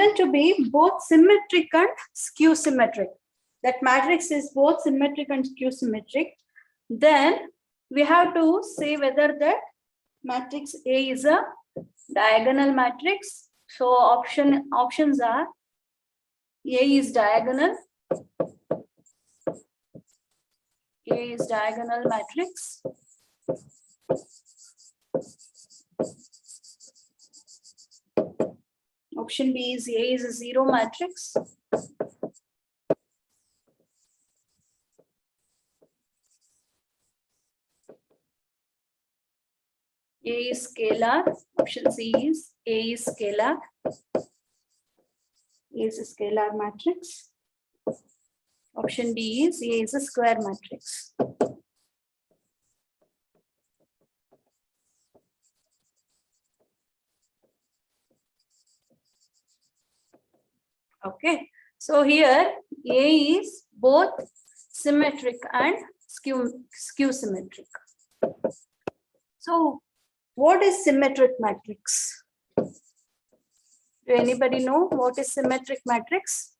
given to be both symmetric and skew symmetric. That matrix is both symmetric and skew symmetric. Then we have to say whether that matrix A is a diagonal matrix. So options are A is diagonal. A is diagonal matrix. Option B is A is a zero matrix. A is scalar. Option C is A is scalar. A is a scalar matrix. Option D is A is a square matrix. Okay, so here A is both symmetric and skew symmetric. So what is symmetric matrix? Do anybody know what is symmetric matrix?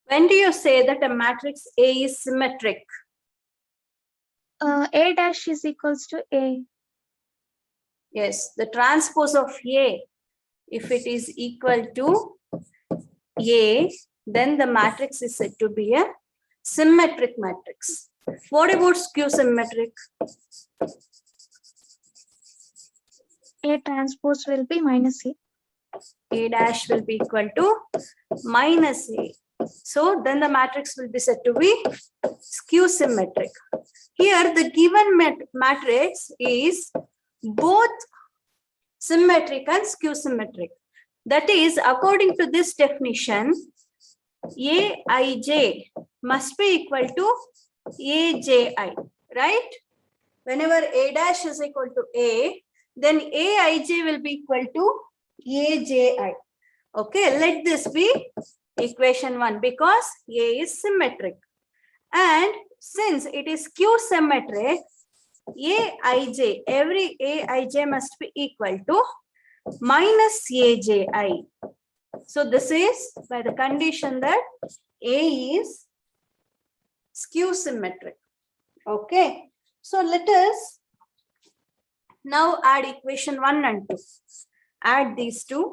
When do you say that a matrix A is symmetric? A dash is equals to A. Yes, the transpose of A, if it is equal to A, then the matrix is said to be a symmetric matrix. What about skew symmetric? A transpose will be minus A. A dash will be equal to minus A. So then the matrix will be said to be skew symmetric. Here the given matrix is both symmetric and skew symmetric. That is, according to this definition, Aij must be equal to Aji, right? Whenever A dash is equal to A, then Aij will be equal to Aji. Okay, let this be equation 1 because A is symmetric. And since it is skew symmetric, Aij, every Aij must be equal to minus Aji. So this is by the condition that A is skew symmetric. Okay, so let us now add equation 1 and 2. Add these two.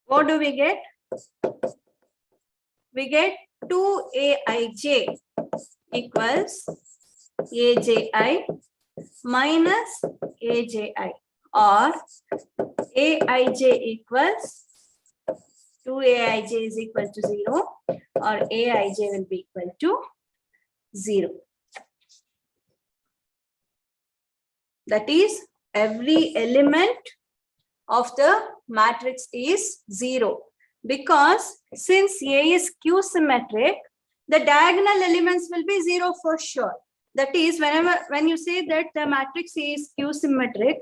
What do we get? We get 2Aij equals Aji minus Aji, or Aij equals 2Aij is equal to 0, or Aij will be equal to 0. That is, every element of the matrix is 0, because since A is skew symmetric, the diagonal elements will be 0 for sure. That is, when you say that the matrix is skew symmetric,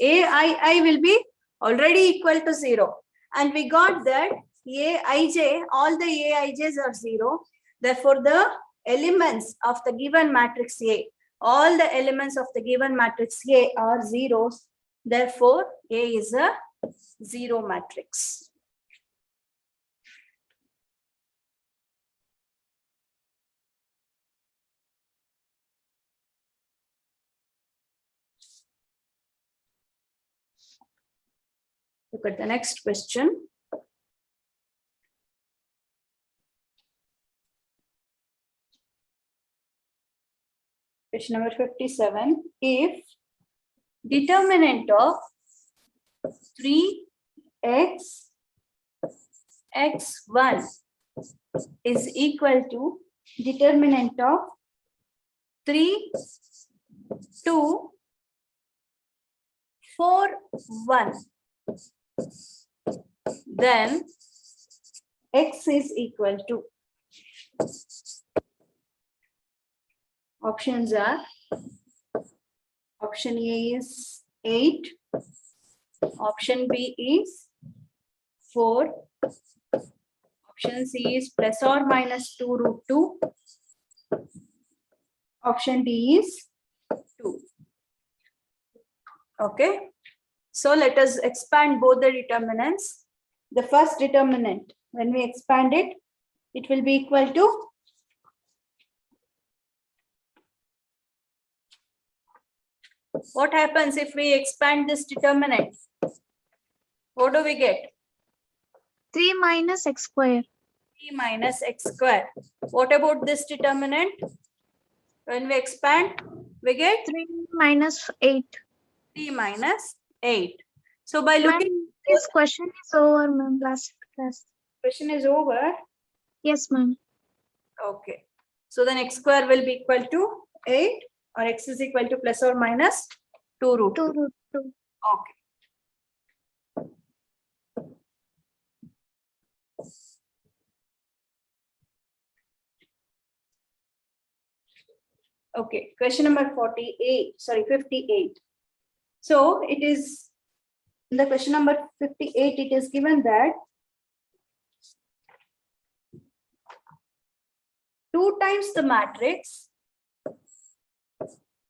Ai will be already equal to 0. And we got that Aij, all the Aij's are 0. Therefore, the elements of the given matrix A, all the elements of the given matrix A are zeros. Therefore, A is a 0 matrix. Look at the next question. Question number 57. If determinant of 3x x1 is equal to determinant of 3 2 4 1, then x is equal to, options are, option A is 8, option B is 4, option C is plus or minus 2 root 2, Option D is 2. Okay. So let us expand both the determinants. The first determinant, when we expand it, it will be equal to what happens if we expand this determinant? What do we get? 3 minus x square. 3 minus x square. What about this determinant? When we expand, we get 3 minus 8. 3 minus 8. So by looking, Ma'am, this question is over, ma'am. Last class. question is over. Yes, ma'am. Okay. So then x square will be equal to 8 or x is equal to plus or minus 2 root 2 2. root 2. Okay. Okay, question number 58. So it is, in the question number 58, it is given that 2 times the matrix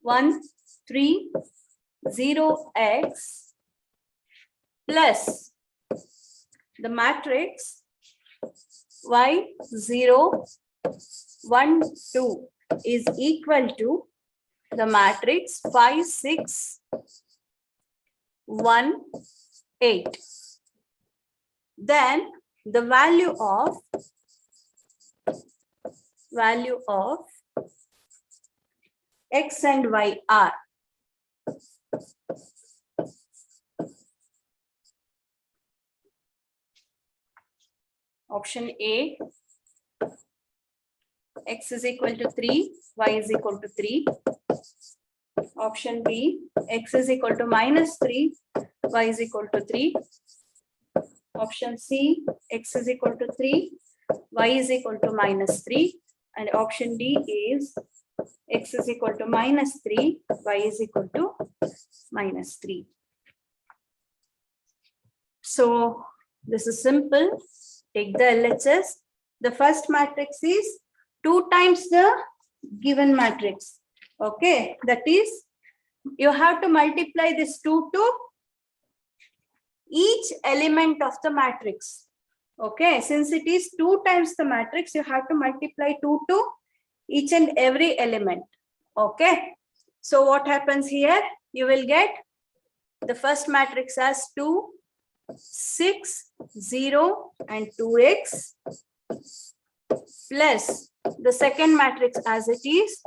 1, 3, 0, x plus the matrix y, 0, 1, 2 is equal to the matrix 5, 6, 1, 8. Then the value of x and y are option A, x is equal to 3, y is equal to 3. Option B, x is equal to minus 3, y is equal to 3. Option C, x is equal to 3, y is equal to minus 3. And option D is x is equal to minus 3, y is equal to minus 3. So this is simple. Take the LHS. The first matrix is 2 times the given matrix. Okay, that is, you have to multiply this 2 to each element of the matrix. Okay, since it is 2 times the matrix, you have to multiply 2 to each and every element. Okay, so what happens here? You will get the first matrix as 2, 6, 0, and 2x plus the second matrix as it is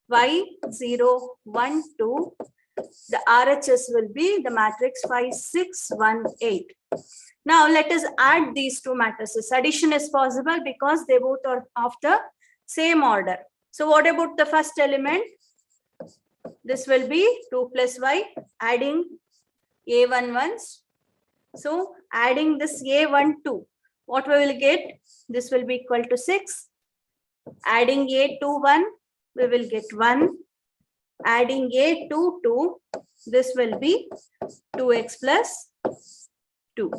y, 0, 1, 2. The RHS will be the matrix 5, 6, 1, 8. Now let us add these two matrices. Addition is possible because they both are of the same order. So what about the first element? This will be 2 plus y, adding a1 ones. So adding this a12, what we will get? This will be equal to 6. Adding a21, we will get 1. Adding a22, this will be 2x plus 2.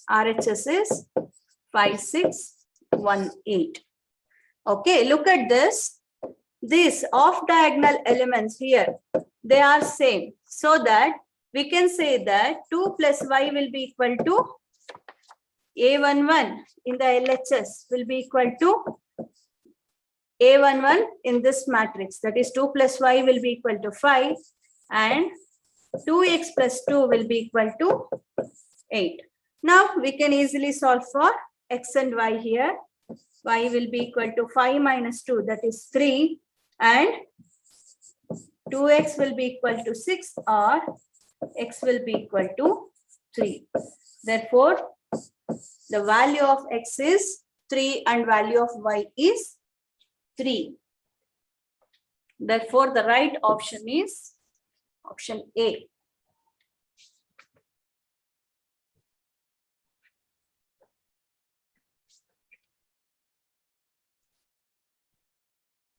RHS is 5, 6, 1, 8. Okay, look at this. These off diagonal elements here, they are same. So that we can say that 2 plus y will be equal to a11 in the LHS will be equal to a11 in this matrix. That is 2 plus y will be equal to 5 and 2x plus 2 will be equal to 8. Now we can easily solve for x and y here. Y will be equal to 5 minus 2, that is 3, and 2x will be equal to 6 or x will be equal to 3. Therefore, the value of x is 3 and value of y is 3. Therefore, the right option is option A.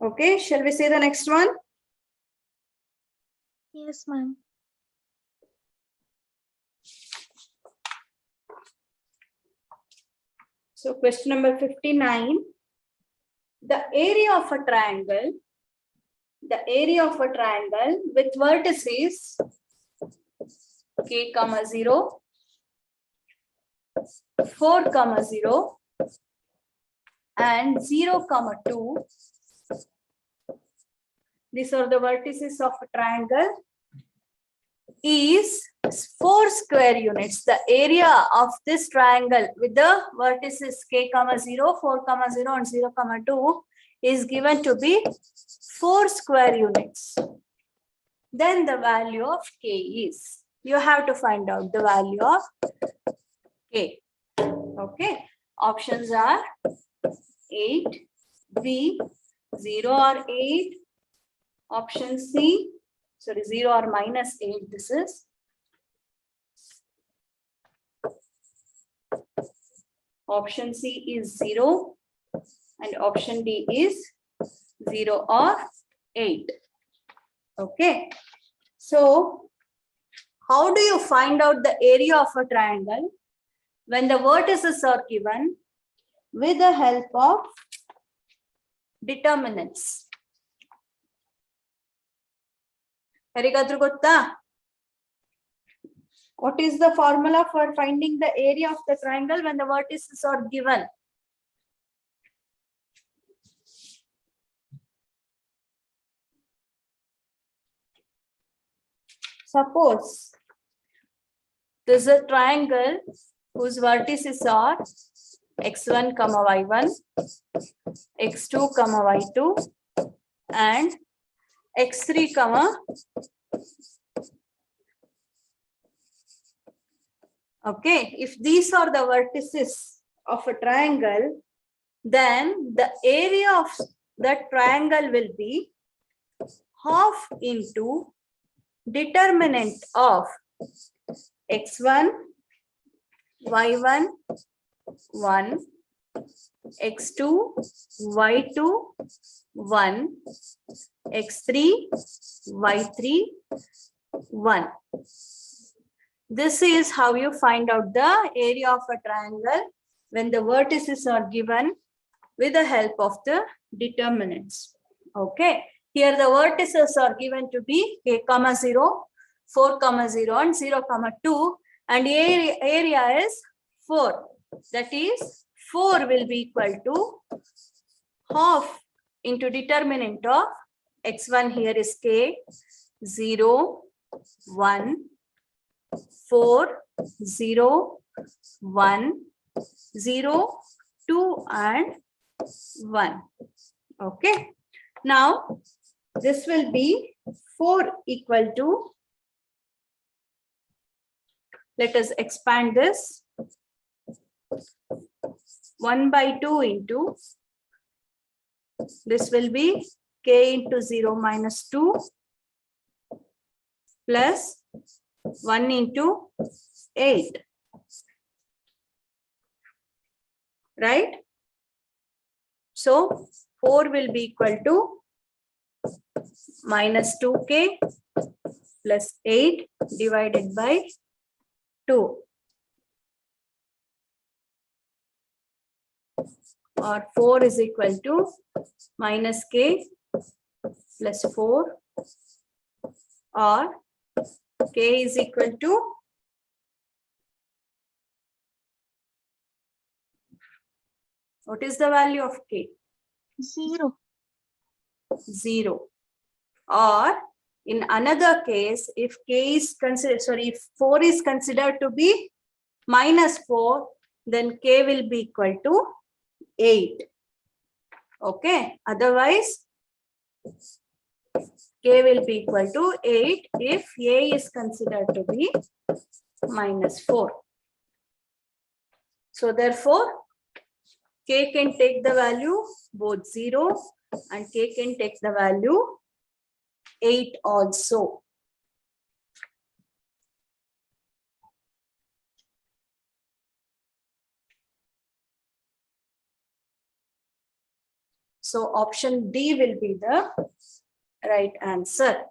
Okay, shall we say the next one? Yes, ma'am. So question number 59. The area of a triangle with vertices k comma 0, 4 comma 0 and 0 comma 2. These are the vertices of a triangle is 4 square units. The area of this triangle with the vertices k comma 0, 4 comma 0 and 0 comma 2 is given to be 4 square units. Then the value of k is, you have to find out the value of k. Okay, options are 8, B, 0 or 8, option C, sorry, 0 or minus 8, this is. Option C is 0 and option D is 0 or 8. Okay, so how do you find out the area of a triangle when the vertices are given with the help of determinants? Yarigadru gotta? What is the formula for finding the area of the triangle when the vertices are given? Suppose this is a triangle whose vertices are x1 comma y1, x2 comma y2 and x3 comma. Okay, if these are the vertices of a triangle, then the area of that triangle will be half into determinant of x1, y1, 1, x2, y2, 1, x3, y3, 1. This is how you find out the area of a triangle when the vertices are given with the help of the determinants. Okay, here the vertices are given to be k comma 0, 4 comma 0 and 0 comma 2 and area is 4. That is 4 will be equal to half into determinant of x1 here is k, 0, 1, 4, 0, 1, 0, 2 and 1. Okay. Now this will be 4 equal to, let us expand this, 1 by 2 into, this will be k into 0 minus 2 plus 1 into 8, right? So 4 will be equal to minus 2k plus 8 divided by 2, or 4 is equal to minus k plus 4, or k is equal to what is the value of k? 0. 0. Or in another case, if k is considered, sorry, if 4 is considered to be minus 4, then k will be equal to 8. Okay, otherwise k will be equal to 8 if a is considered to be minus 4. So therefore, k can take the value both 0 and k can take the value 8 also. So option D will be the right answer.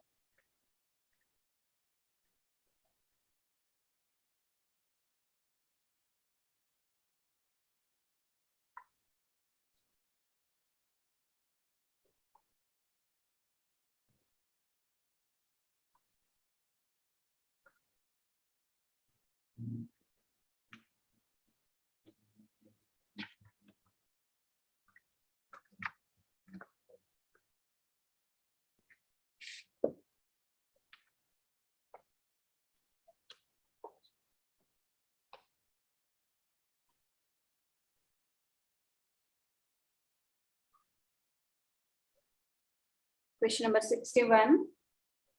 Question number 61.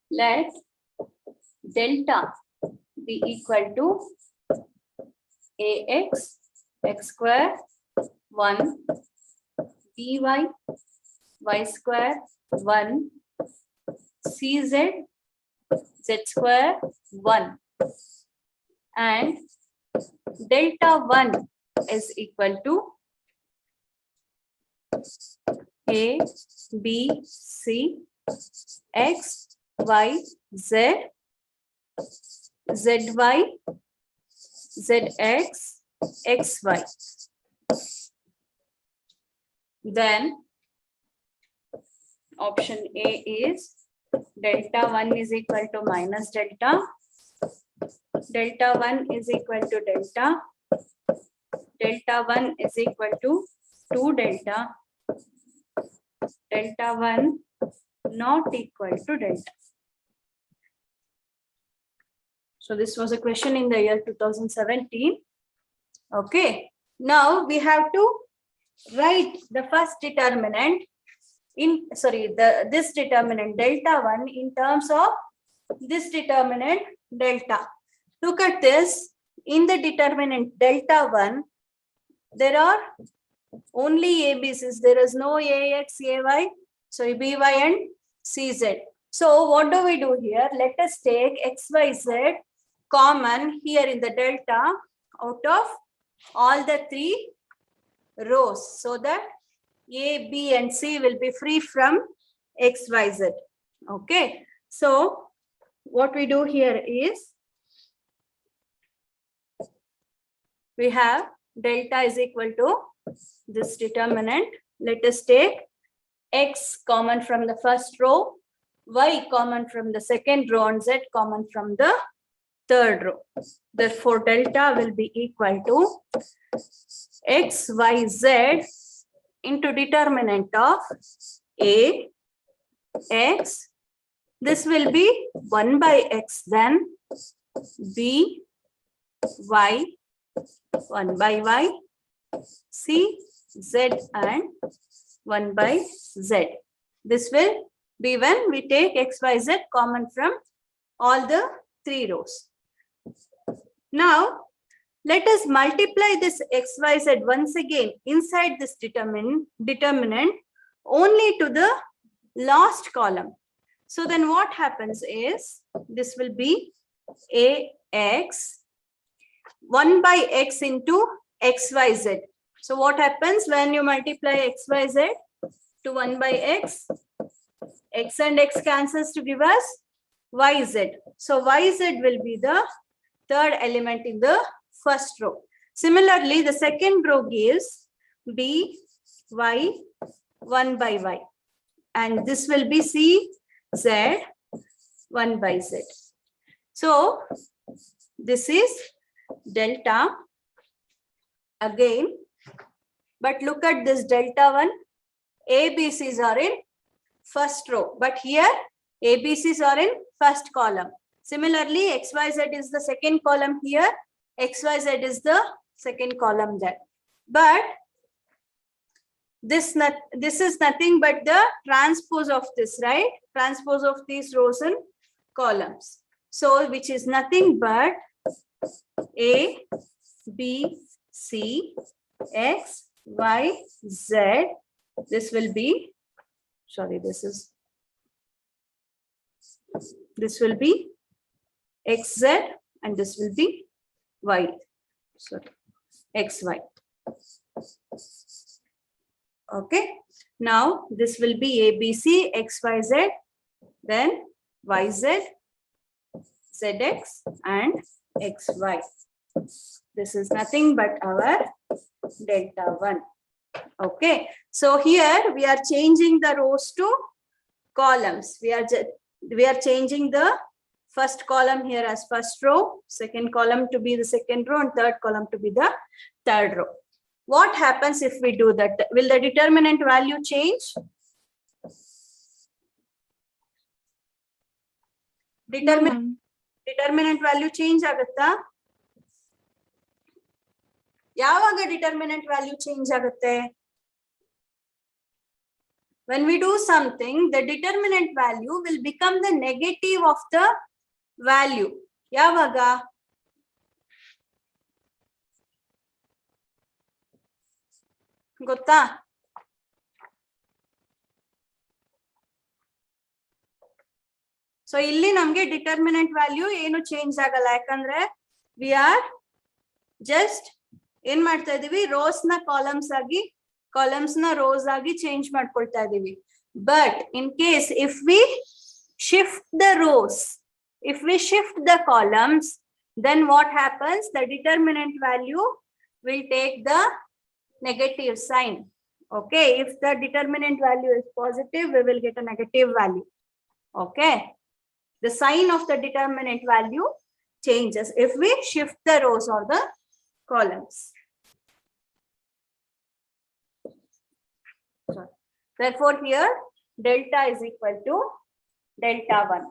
Let delta be equal to ax, x square, 1, by, y square, 1, cz, z square, 1. And delta 1 is equal to a, b, c, x, y, z, zy, zx, xy. Then option A is delta 1 is equal to minus delta. Delta 1 is equal to delta. Delta 1 is equal to 2 delta. Delta 1 not equal to delta. So this was a question in the year 2017. Okay. Now we have to write the first determinant in, this determinant delta 1 in terms of this determinant delta. Look at this. In the determinant delta 1, there are only ABCs. There is no AX, AY, so BY and CZ. So what do we do here? Let us take XYZ common here in the delta out of all the 3 rows, so that A, B and C will be free from XYZ. Okay. So what we do here is we have delta is equal to this determinant. Let us take X common from the first row, Y common from the second row, and Z common from the third row. Therefore, delta will be equal to X, Y, Z into determinant of A, X. This will be 1 by X, then B, Y, 1 by Y, C, Z, and 1 by Z. This will be when we take X, Y, Z common from all the 3 rows. Now, let us multiply this X, Y, Z once again inside this determinant only to the last column. So then what happens is this will be AX 1 by X into XYZ. So what happens when you multiply XYZ to 1 by X? X and X cancels to give us YZ. So YZ will be the third element in the first row. Similarly, the second row gives B, Y, 1 by Y. And this will be C, Z, 1 by Z. So this is delta again. But look at this delta 1. ABCs are in first row. But here ABCs are in first column. Similarly, XYZ is the second column here. XYZ is the second column there. But this is nothing but the transpose of this, right? Transpose of these rows and columns. So which is nothing but A, B, C, X, Y, Z. This will be, this will be XZ and this will be Y. XY. Okay. Now this will be ABC, XYZ, then YZ, ZX and XY. This is nothing but our delta 1. Okay. So here we are changing the rows to columns. We are changing the first column here as first row, second column to be the second row, and third column to be the third row. What happens if we do that? Will the determinant value change? Determinant value change agutta? Yavaga determinant value change agutte? When we do something, the determinant value will become the negative of the value. Yavaga? Gotta? So illi namge determinant value enu change agalla yakandre we are just in ಮಾಡ್ತಾ ಇದೀವಿ rows na columns na rows agi change ಮಾಡ್ಕೊಳ್ತಾ ಇದೀವಿ. But in case if we shift the rows, if we shift the columns, then what happens? The determinant value will take the negative sign. Okay, if the determinant value is positive, we will get a negative value. Okay, the sign of the determinant value changes if we shift the rows or the columns. Therefore here delta is equal to delta 1.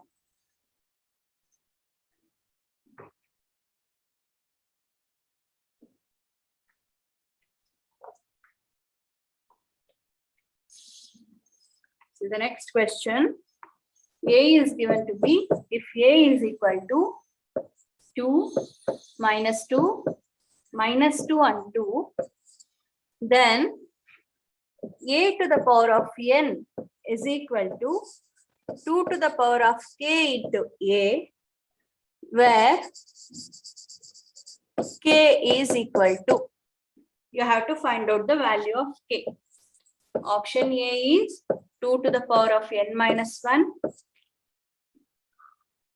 So the next question, A is given to be, if A is equal to 2 minus 2 minus 2 and 2, then A to the power of n is equal to 2 to the power of k into A, where k is equal to, you have to find out the value of k. Option A is 2 to the power of n minus 1.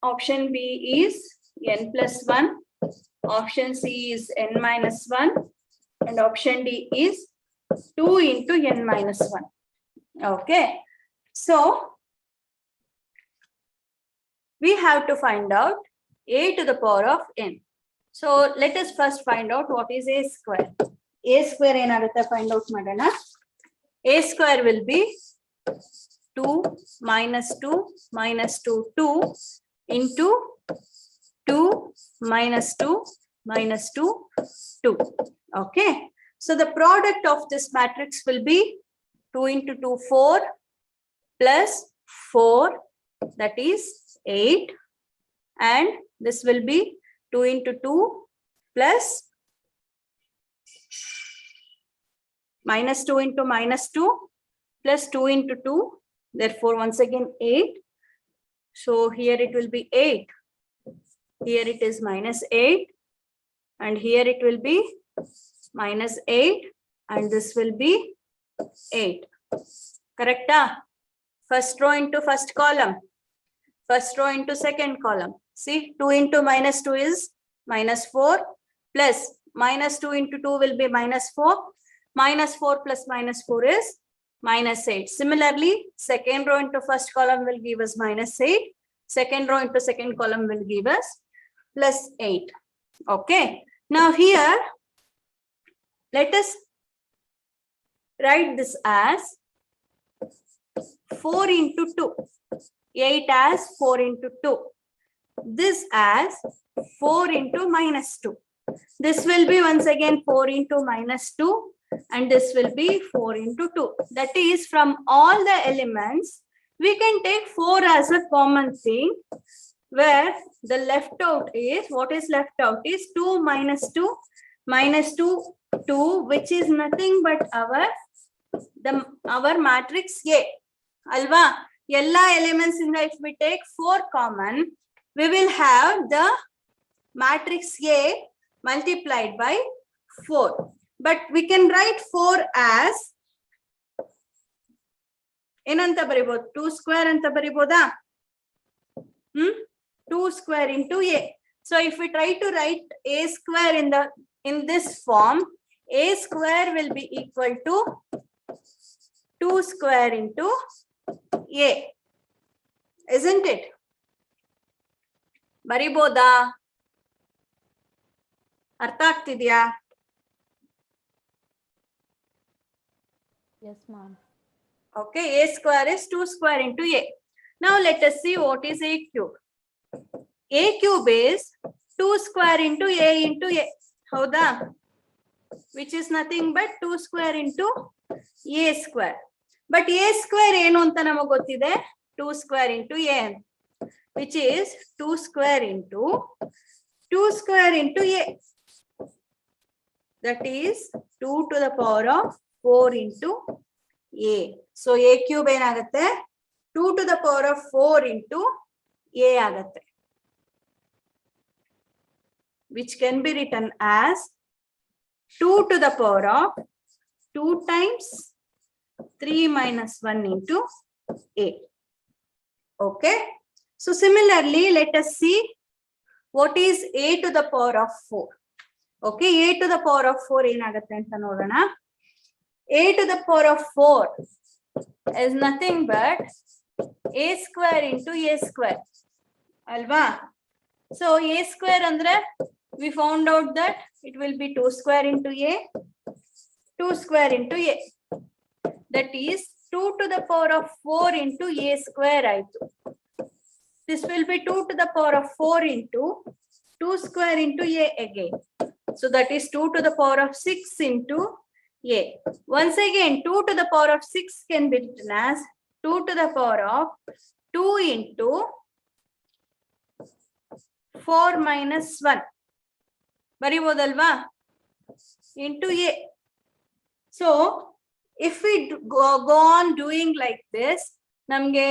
Option B is n plus 1. Option C is n minus 1. And option D is 2 into n minus 1. Okay. So, we have to find out A to the power of n. So, let us first find out what is A square. A square enagutta find out madana. A square will be 2 minus 2 minus 2, 2 into 2 minus 2 minus 2, 2. Okay. So the product of this matrix will be 2 into 2, 4 plus 4, that is 8. And this will be 2 into 2 plus minus 2 into minus 2 plus 2 into 2. Therefore, once again 8. So here it will be 8. Here it is minus 8. And here it will be minus 8. And this will be 8. Correct? First row into first column. First row into second column. See, 2 into minus 2 is minus 4. Plus minus 2 into 2 will be minus 4. Minus 4 plus minus 4 is minus 8. Similarly, second row into first column will give us minus 8. Second row into second column will give us plus 8. Okay. Now here, let us write this as 4 into 2. 8 as 4 into 2. This as 4 into minus 2. This will be once again 4 into minus 2. And this will be 4 into 2. That is, from all the elements, we can take 4 as a common thing, where the left out is, what is left out is 2 minus 2 minus 2, 2, which is nothing but our matrix A. Alva, Yella elements in the, if we take 4 common, we will have the matrix A multiplied by 4. But we can write 4 as enanta baribodu 2 square anta bariboda 2 square into A. So if we try to write A square in this form, A square will be equal to 2 square into A, isn't it? ಬರಿಬೋದಾ? ಅರ್ಥ ಆಗ್ತಿದ್ಯಾ? Yes, ma'am. Okay, a square is 2 square into a. Now let us see what is a cube. A cube is 2 square into a. ಹೌದಾ? Which is nothing but 2 square into a square. But a square ಏನು ಅಂತ ನಮಗೆ ಗೊತ್ತಿದೆ? 2 square into a, which is 2 square into a. That is 2 to the power of 4 into a. So a cube ಏನಾಗುತ್ತೆ? 2 to the power of 4 into a ಆಗುತ್ತೆ. Which can be written as 2 to the power of 2 times 3 minus 1 into a. Okay. So similarly, let us see what is a to the power of 4. Okay, a to the power of 4 ಏನಾಗುತ್ತೆ ಅಂತ ನೋಡೋಣ. A to the power of 4 is nothing but a square into a square. Alva? So a square andre we found out that it will be 2 square into a, 2 square into a. That is 2 to the power of 4 into a square ಆಯ್ತು. This will be 2 to the power of 4 into 2 square into a again. So that is 2 to the power of 6 into a. Once again, 2 to the power of 6 can be written as 2 to the power of 2 into 4 minus 1. ಬರಿಬೋದಲ್ವಾ? Into a. So if we go on doing like this, ನಮ್ಗೆ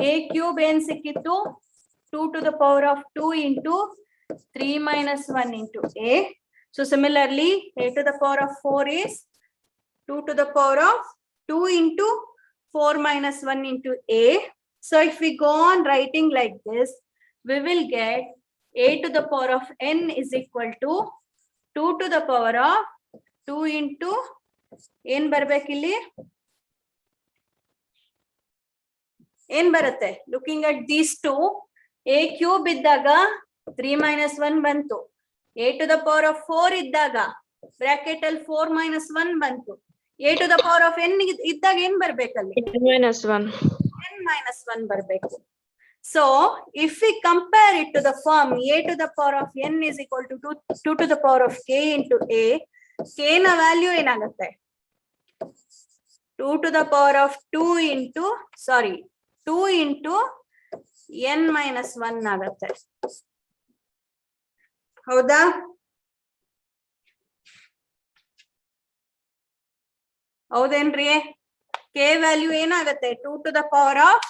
a cube ಏನ್ ಸಿಕ್ಕಿತ್ತು? 2 to the power of 2 into 3 minus 1 into a. So similarly, a to the power of 4 is 2 to the power of 2 into 4 minus 1 into a. So if we go on writing like this, we will get a to the power of n is equal to 2 to the power of 2 into ಏನ್ ಬರ್ಬೇಕಿಲ್ಲಿ? ಏನ್ ಬರುತ್ತೆ? Looking at these two, a cube ಇದ್ದಾಗ 3 minus 1 ಬಂತು. a to the power of 4 ಇದ್ದಾಗ bracket ಅಲ್ಲಿ 4 minus 1 ಬಂತು. a to the power of n ಇದ್ದಾಗ ಏನ್ ಬರ್ಬೇಕಲ್ಲಿ? n minus 1 ಬರ್ಬೇಕು. So if we compare it to the form a to the power of n is equal to 2 to the power of k into a, k ನ value ಏನಾಗುತ್ತೆ? 2 to the power of 2 into n minus 1 ಆಗುತ್ತೆ. ಹೌದಾ? ಹೌದೇನ್ರಿ? k value ಏನಾಗುತ್ತೆ? 2 to the power of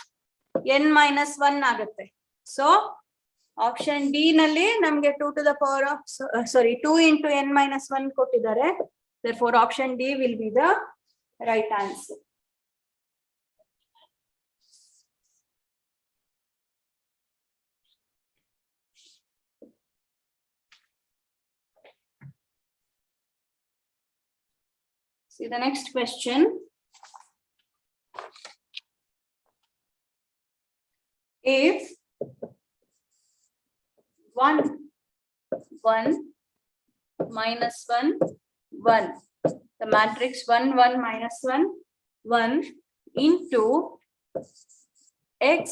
n minus 1 ಆಗುತ್ತೆ. So option D ನಲ್ಲಿ ನಮ್ಗೆ 2 to the power of 2 into n minus 1 ಕೊಟ್ಟಿದ್ದಾರೆ. Therefore option D will be the right answer. See the next question. If 1, 1, minus 1, 1, the matrix 1, 1, minus 1, 1 into x,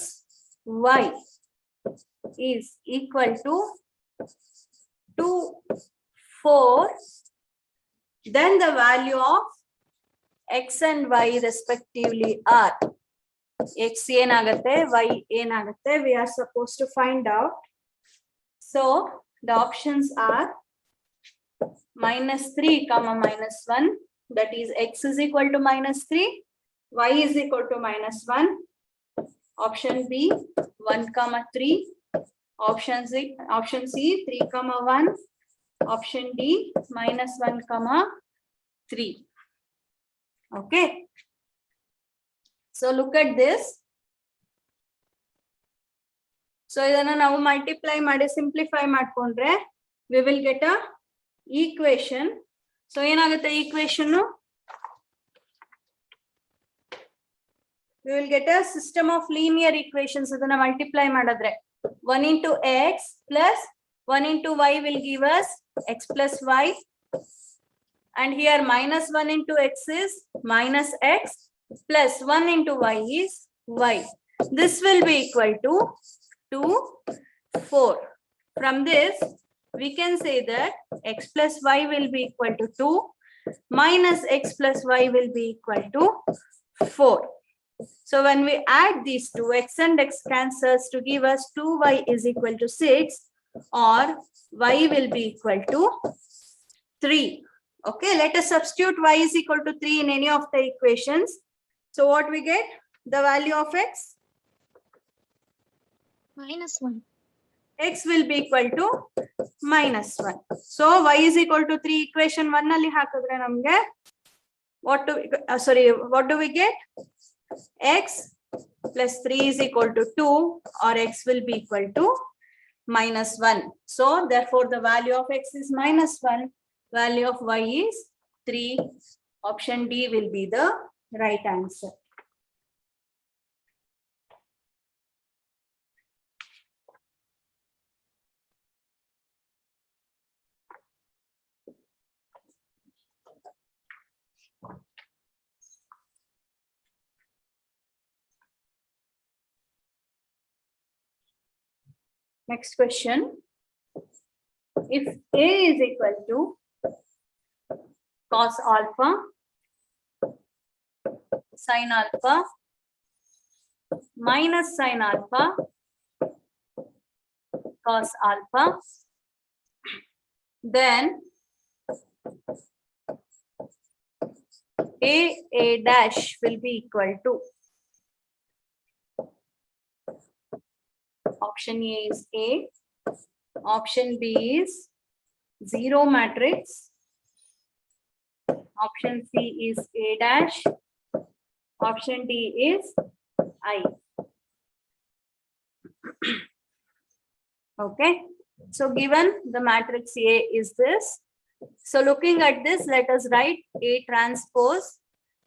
y is equal to 2, 4, then the value of x and y respectively are. X ಏನಾಗುತ್ತೆ, y ಏನಾಗುತ್ತೆ, we are supposed to find out. So the options are -3, -1, that is x is equal to -3, y is equal to -1. Option B 1, 3. Option C 3, 1. Option D -1, 3. Okay. So look at this. So ಇದನ್ನ ನಾವು multiply ಮಾಡಿ simplify ಮಾಡ್ಕೊಂಡ್ರೆ we will get a equation. So ಏನಾಗುತ್ತೆ equation? We will get a system of linear equations. ಇದನ್ನ multiply ಮಾಡಿದ್ರೆ 1 into x plus 1 into y will give us x plus y. And here minus 1 into x is minus x plus 1 into y is y. This will be equal to 2, 4. From this, we can say that x plus y will be equal to 2 minus x plus y will be equal to 4. So when we add these two, x and x cancels to give us 2y is equal to 6 or y will be equal to 3. Okay, let us substitute y is equal to 3 in any of the equations. So what we get? The value of x? -1. X will be equal to -1. So y is equal to 3 equation 1 alli hakadre namge what do we get? X plus 3 is equal to 2 or x will be equal to -1. So therefore the value of x is -1, value of y is 3. Option D will be the right answer. Next question. If A is equal to cos alpha, sin alpha, minus sin alpha, cos alpha, then A dash will be equal to, option A is A, option B is 0 matrix, option C is A dash, option D is I. Okay, so given the matrix A is this. So looking at this, let us write A transpose.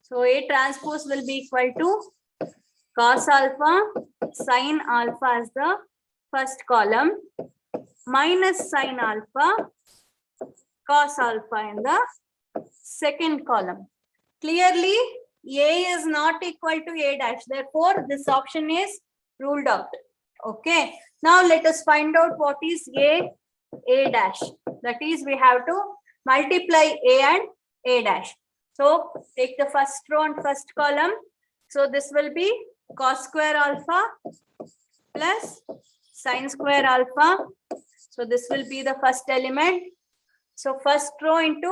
So A transpose will be equal to cos alpha, sin alpha as the first column, minus sin alpha, cos alpha in the second column. Clearly, A is not equal to A dash. Therefore, this option is ruled out. Okay. Now let us find out what is A dash. That is, we have to multiply A and A dash. So take the first row and first column. So this will be cos square alpha plus sin square alpha. So this will be the first element. So first row into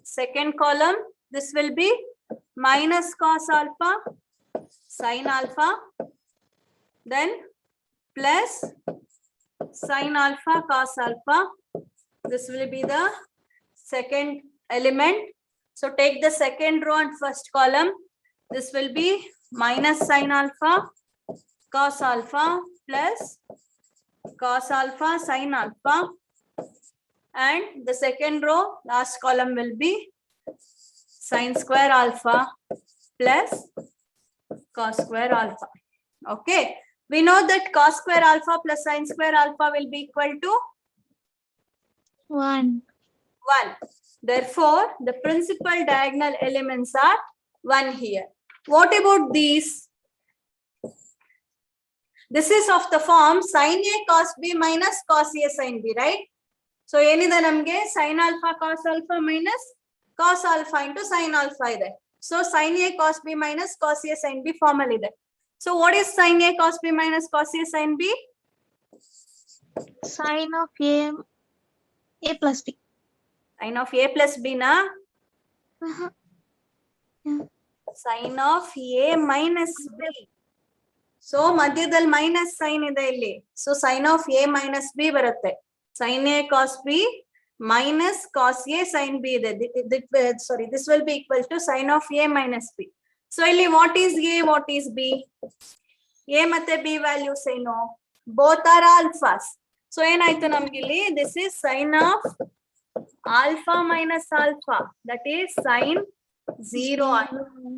second column, this will be minus cos alpha, sin alpha, then plus sin alpha, cos alpha. This will be the second element. So take the second row and first column. This will be minus sin alpha, cos alpha plus cos alpha, sin alpha. And the second row, last column will be sin square alpha plus cos square alpha. Okay. We know that cos square alpha plus sin square alpha will be equal to 1. 1. Therefore, the principal diagonal elements are 1 here. What about these? This is of the form sin A cos B minus cos A sin B, right? So, ಏನಇದೆ ನಮಗೆ sin alpha cos alpha minus cos alpha into sin alpha ಇದೆ. So, sin A cos B minus cos A sin B formal ಇದೆ. So, what is sin A cos B minus cos A sin B? Sin of A plus B. Sin of A plus B na? Yeah. Sin of A minus B. So, ಮಧ್ಯದಲ್ಲಿ minus sign ಇದೆ ಇಲ್ಲಿ. So, sin of A minus B ಬರುತ್ತೆ. Sin A cos B minus cos A sin B ಇದೆ. Sorry, this will be equal to sin of A minus B. So, ಇಲ್ಲಿ what is A, what is B? A ಮತ್ತೆ B values ಏನು? Both are alphas. So, ಏನಾಯ್ತು ನಮ್ಗೆ ಇಲ್ಲಿ? This is sin of alpha minus alpha. That is sin 0.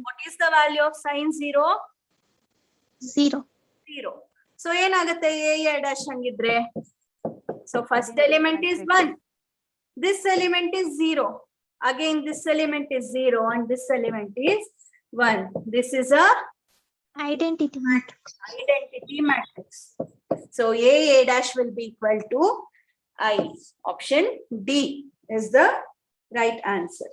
What is the value of sin 0? 0. 0. So ಏನಾಗುತ್ತೆ a dash ಹಂಗಿದ್ರೆ? So first element is 1. This element is 0. Again this element is 0 and this element is 1. This is a Identity matrix. identity matrix. So a dash will be equal to I. Option D is the right answer.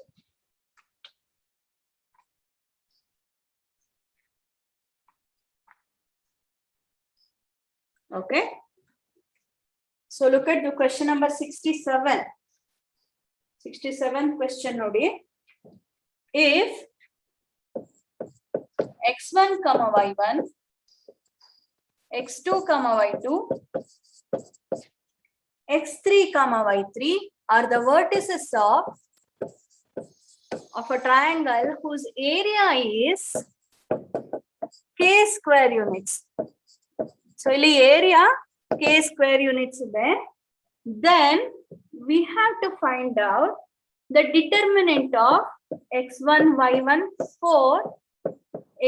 Okay. So look at the question number 67. 67 question nodi. If x1 comma y1, x2 comma y2, x3 comma y3 are the vertices of a triangle whose area is k square units. So ಇಲ್ಲಿ area k square units ಇದೆ. Then we have to find out the determinant of x1 y1 4,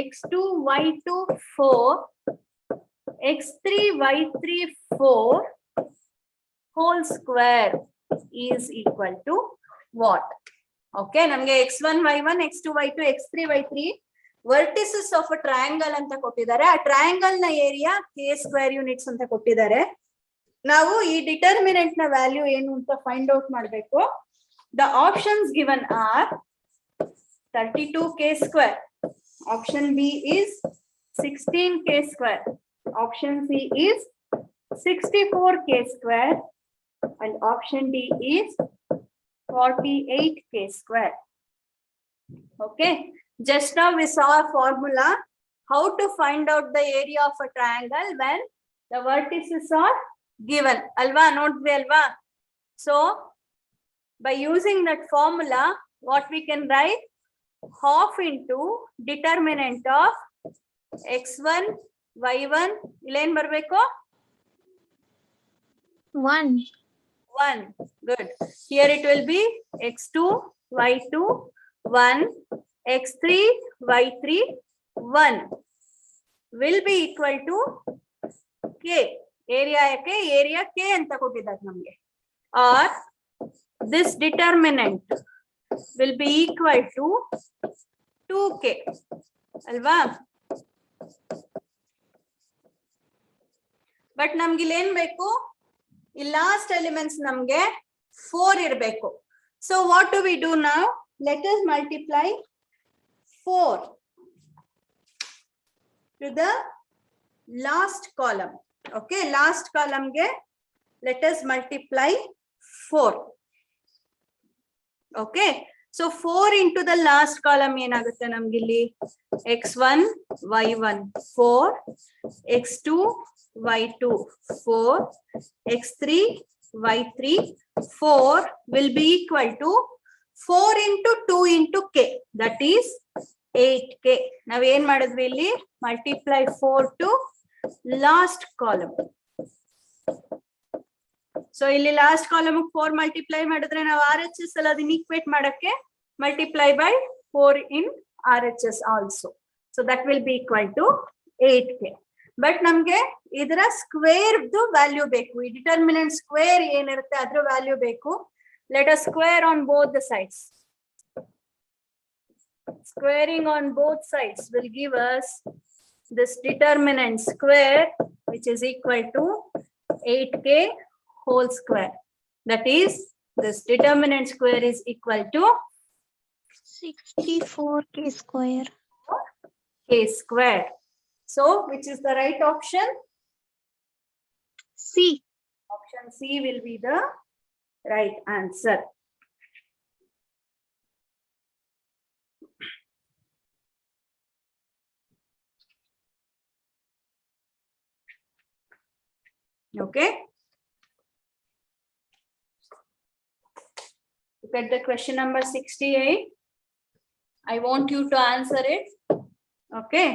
x2 y2 4, x3 y3 4 whole square is equal to what? Okay, ನಮಗೆ x1 y1 x2 y2 x3 y3 vertices of a triangle ಅಂತ ಕೊಟ್ಟಿದ್ದಾರೆ. ಆ triangle ನ area k square units ಅಂತ ಕೊಟ್ಟಿದ್ದಾರೆ. ನಾವು ಈ determinant ನ ವ್ಯಾಲ್ಯೂ ಏನು ಅಂತ ಫೈಂಡ್ ಔಟ್ ಮಾಡಬೇಕು. The options given are 32k square. Option B is 16k square. Option C is 64k square. And option D is 48k square. Okay. Just now we saw a formula how to find out the area of a triangle when the vertices are given. Alva, note alva. So by using that formula, what we can write? Half into determinant of x1 y1 ilen barbeko 1. 1. Good. Here it will be x2 y2 1, x3 y3 1 will be equal to k. Area k anta kottidare namge. Or this determinant will be equal to 2k. Alva? But namge illen beku? The last elements namge 4 irbeku. So what do we do now? Let us multiply 4 to the last column. Okay, last column ge let us multiply 4. Okay, so 4 into the last column enagutte namge illi x1 y1 4, x2 y2 4, x3 y3 4 will be equal to 4 into 2 into k, that is 8k. Now ಏನು ಮಾಡಿದ್ವಿ ಇಲ್ಲಿ multiply 4 to last column. So ಇಲ್ಲಿ last column 4 multiply ಮಾಡಿದ್ರೆ ನಾವು RHS ಅಲ್ಲಿ ಅದನ್ನ equate ಮಾಡಕ್ಕೆ multiply by 4 in RHS also. So that will be equal to 8k. But ನಮಗೆ ಇದರ ಸ್ಕ್ವೇರ್ ವ್ಯಾಲ್ಯೂ ಬೇಕು. ಈ ಡಿಟರ್ಮಿನೆಂಟ್ ಸ್ಕ್ವೇರ್ ಏನಿರುತ್ತೆ ಅದ್ರ ವ್ಯಾಲ್ಯೂ ಬೇಕು. Let us square on both the sides. Squaring on both sides will give us this determinant square, which is equal to 8k whole square. That is, this determinant square is equal to 64k square. K square. So, which is the right option? C. Option C will be the right answer. Okay. Look at the question number 68. I want you to answer it. Okay.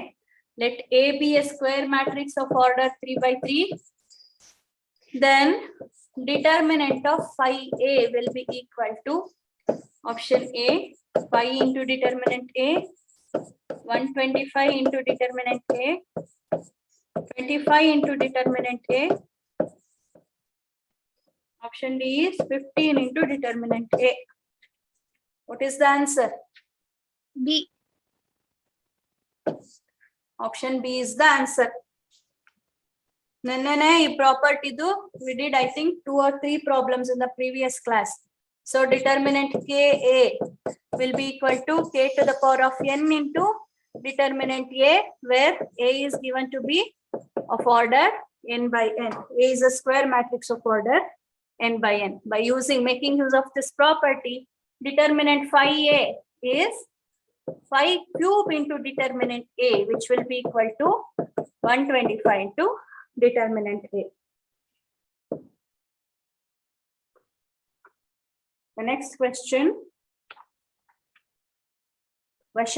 Let A be a square matrix of order 3 by 3. Then determinant of phi A will be equal to option A, phi into determinant A, 125 into determinant A, 25 into determinant A. Option D is 15 into determinant A. What is the answer? B. Option B is the answer. Property we did, I think, 2 or 3 problems in the previous class. So determinant Ka will be equal to k to the power of n into determinant A, where A is given to be of order n by n. A is a square matrix of order n by n. By making use of this property, determinant phi A is phi cube into determinant A, which will be equal to 125 into determinant A. The next question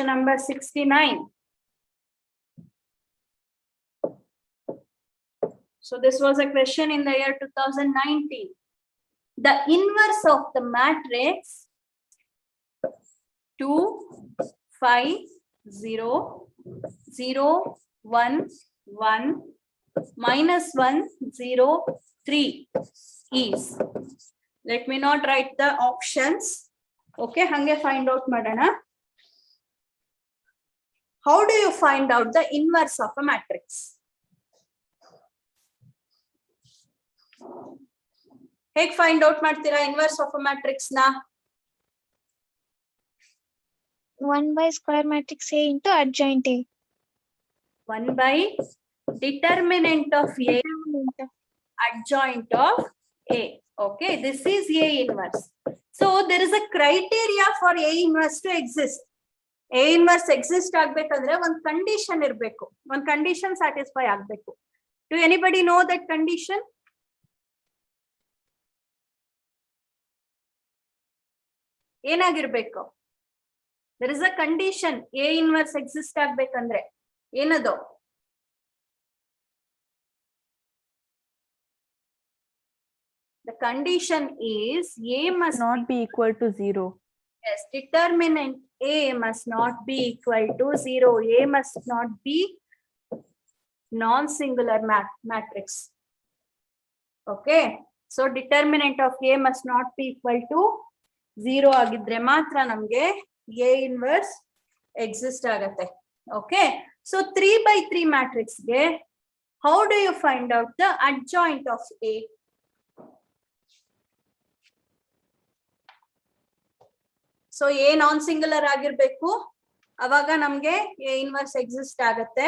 number 69. So this was a question in the year 2019. The inverse of the matrix 2, 5, 0, 0, 1, 1, minus 1, 0, 3 is. Let me not write the options. Okay, hange find out madana. How do you find out the inverse of a matrix? Hege find out ಮಾಡ್ತೀರಾ inverse of a matrix na? 1 by square matrix A into adjoint A. 1 by determinant of A, adjoint of A. Okay, this is A inverse. So there is a criteria for A inverse to exist. A inverse exist ಆಗ್ಬೇಕಂದ್ರೆ ಒಂದು condition ಇರಬೇಕು, ಒಂದು condition satisfy ಆಗಬೇಕು. Do anybody know that condition? ಏನಾಗಿರ್ಬೇಕು? There is a condition A inverse exist ಆಗ್ಬೇಕಂದ್ರೆ ಏನದು? The condition is A must not be equal to 0. Yes, determinant A must not be equal to 0. A must not be non-singular matrix. Okay, so determinant of A must not be equal to 0 ಆಗಿದ್ರೆ ಮಾತ್ರ ನಮಗೆ A inverse exist ಆಗತ್ತೆ. Okay, so 3 by 3 matrix ಗೆ how do you find out the adjoint of A? So A non-singular ಆಗಿರ್ಬೇಕು, ಅವಾಗ ನಮ್ಗೆ A inverse exist ಆಗತ್ತೆ.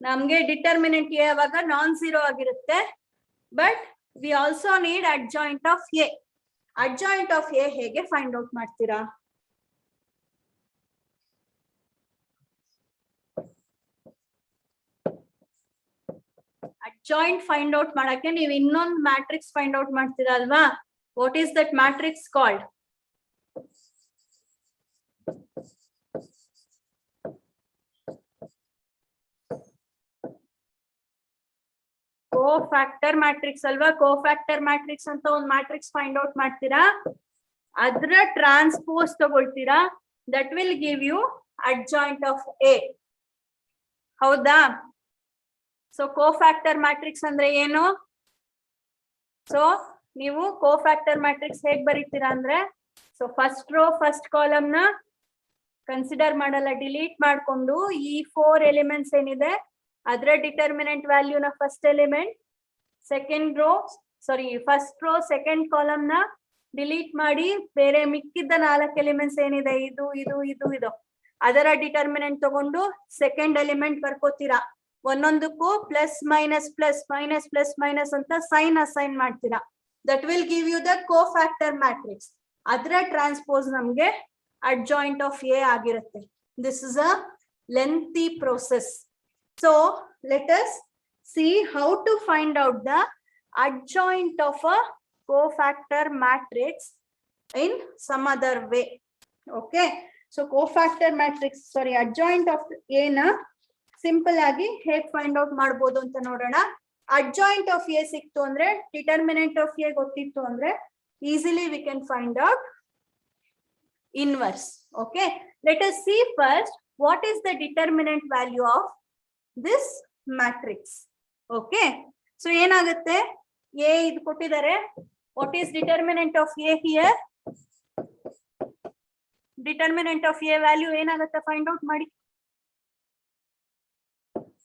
ನಮ್ಗೆ determinant A ಅವಾಗ non-zero ಆಗಿರುತ್ತೆ, but we also need adjoint of A. Adjoint of A ಹೇಗೆ find out ಮಾಡ್ತೀರಾ? Adjoint find out ಮಾಡಕ್ಕೆ ನೀವು ಇನ್ನೊಂದು ಮ್ಯಾಟ್ರಿಕ್ಸ್ find out ಮಾಡ್ತೀರಾ ಅಲ್ವಾ? What is that matrix called? Cofactor matrix ಅಲ್ವಾ? ಕೋಫ್ಯಾಕ್ಟರ್ ಮ್ಯಾಟ್ರಿಕ್ಸ್ ಅಂತ ಒಂದು ಮ್ಯಾಟ್ರಿಕ್ಸ್ ಫೈಂಡ್ ಔಟ್ ಮಾಡ್ತೀರಾ, ಅದರ ಟ್ರಾನ್ಸ್ಪೋಸ್ ತಗೊಳ್ತೀರಾ, that will give you adjoint of A. ಹೌದಾ? ಸೊ ಕೋಫ್ಯಾಕ್ಟರ್ ಮ್ಯಾಟ್ರಿಕ್ಸ್ ಅಂದ್ರೆ ಏನು? ಸೊ ನೀವು ಕೋಫ್ಯಾಕ್ಟರ್ ಮ್ಯಾಟ್ರಿಕ್ಸ್ ಹೇಗ್ ಬರೀತೀರಾ ಅಂದ್ರೆ, so first row first column ನ ಕನ್ಸಿಡರ್ ಮಾಡಲ್ಲ, ಡಿಲೀಟ್ ಮಾಡ್ಕೊಂಡು ಈ 4 ಎಲಿಮೆಂಟ್ಸ್ ಏನಿದೆ ಅದರ ಡಿಟರ್ಮಿನೆಂಟ್ ವ್ಯಾಲ್ಯೂ ನ first element, second row sorry first row second column ನ ಡಿಲೀಟ್ ಮಾಡಿ ಬೇರೆ ಮಿಕ್ಕಿದ್ದ 4 ಎಲಿಮೆಂಟ್ಸ್ ಏನಿದೆ ಇದು ಇದು ಇದು ಇದು ಅದರ ಡಿಟರ್ಮಿನೆಂಟ್ ತಗೊಂಡು ಸೆಕೆಂಡ್ ಎಲಿಮೆಂಟ್ ಬರ್ಕೋತೀರಾ. ಒಂದೊಂದಕ್ಕೂ plus minus plus minus plus minus ಅಂತ ಸೈನ್ ಅಸೈನ್ ಮಾಡ್ತೀರಾ. That will give you the cofactor matrix. ಅದರ ಟ್ರಾನ್ಸ್ಪೋಸ್ ನಮ್ಗೆ adjoint of A ಆಗಿರುತ್ತೆ. This is a lengthy process. So let us see how to find out the adjoint of a cofactor matrix in some other way. Okay, so cofactor matrix sorry adjoint of A na simple agi ಹೇಗೆ find out ಮಾಡಬಹುದು ಅಂತ ನೋಡೋಣ. adjoint of A ಸಿಕ್ತು ಅಂದ್ರೆ determinant of A ಗೊತ್ತಿತ್ತು ಅಂದ್ರೆ easily we can find out inverse. Okay, let us see first what is the determinant value of this matrix. Okay so ಏನಾಗುತ್ತೆ A ಇದು ಕೊಟ್ಟಿದ್ದಾರೆ what is determinant of A here determinant of A value ಏನಾಗುತ್ತೆ find out ಮಾಡಿ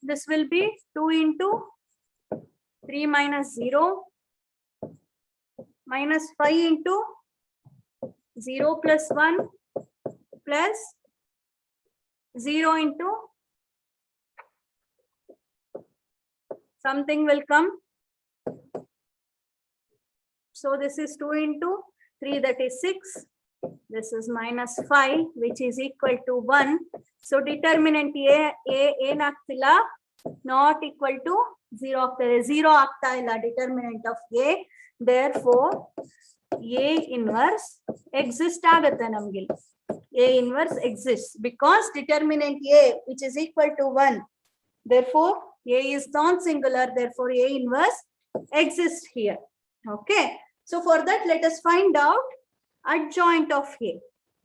this will be 2 into 3 minus 0 minus 5 into 0 plus 1 plus 0 into something will come. So this is 2 into 3, that is 6. This is minus 5, which is equal to 1. So determinant A ಏನಾಗ್ತಿಲ್ಲ not equal to 0 ಆಗ್ತದೆ 0 ಆಗ್ತಾ ಇಲ್ಲ determinant of A. Therefore A inverse exist ಆಗುತ್ತೆ ನಮ್ಗೆ A inverse exists because determinant A which is equal to 1. Therefore A is non-singular. Therefore A inverse exists here. Okay. So for that let us find out adjoint of A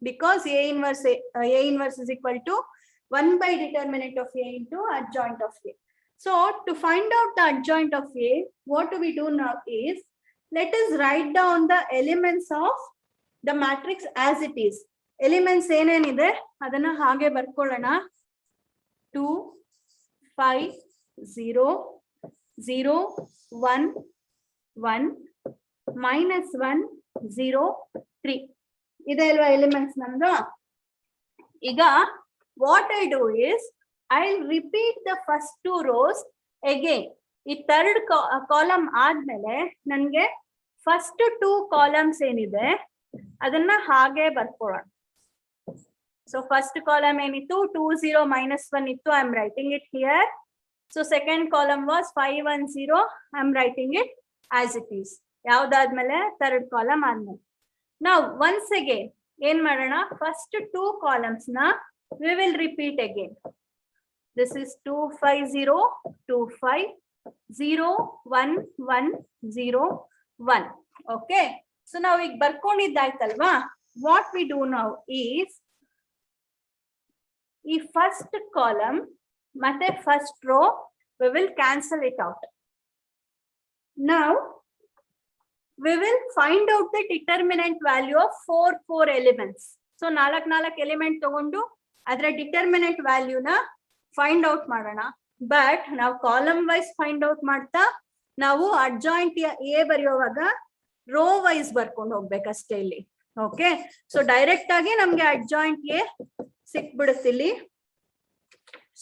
because A inverse is equal to 1 by determinant of A into adjoint of A. So to find out the adjoint of A, what do we do now is let us write down the elements of the matrix as it is. Elements ಏನೇನಿದೆ ಅದನ್ನ ಹಾಗೆ ಬರ್ಕೊಳ್ಳೋಣ 2 5 0 0 1 1 minus 1 0 3 ಇದೆ ಅಲ್ವಾ elements ನಮ್ದು ಈಗ what I do is I'll repeat the first 2 rows again. ಈ third column ಆದ್ಮೇಲೆ ನನಗೆ first 2 columns ಏನಿದೆ ಅದನ್ನ ಹಾಗೆ ಬರ್ಕೊಳ್ಳೋಣ. So first column ಏನಿತ್ತು 2 0 minus 1 ಇತ್ತು, I am writing it here. So second column was 5 1 0, I am writing it as it is. ಯಾವ್ದಾದ್ಮೇಲೆ third column ಆದ್ಮೇಲೆ. Now once again ಏನ್ ಮಾಡೋಣ first 2 columns ನ we will repeat again. This is 2 5 0 2 5 0 1 1 0 1. Okay. So now ಈಗ ಬರ್ಕೊಂಡಿದ್ದಾಯ್ತಲ್ವಾ what we do now is ಈ first column ಮತ್ತೆ first row we will cancel it out. Now we will find out the determinant value of 4 elements. So 4 element ತಗೊಂಡು ಅದರ determinant ವ್ಯಾಲ್ಯೂನ find out ಮಾಡೋಣ. But ನಾವು column wise find out ಮಾಡ್ತಾ ನಾವು adjoint A ಬರೆಯುವಾಗ rho wise ಬರ್ಕೊಂಡು ಹೋಗ್ಬೇಕಷ್ಟೇ ಇಲ್ಲಿ. Okay. So direct ಆಗಿ ನಮ್ಗೆ ಅಡ್ಜಾಯಿಂಟ್ ಎ ಸಿಕ್ಬಿಡುತ್ತೆ ಇಲ್ಲಿ.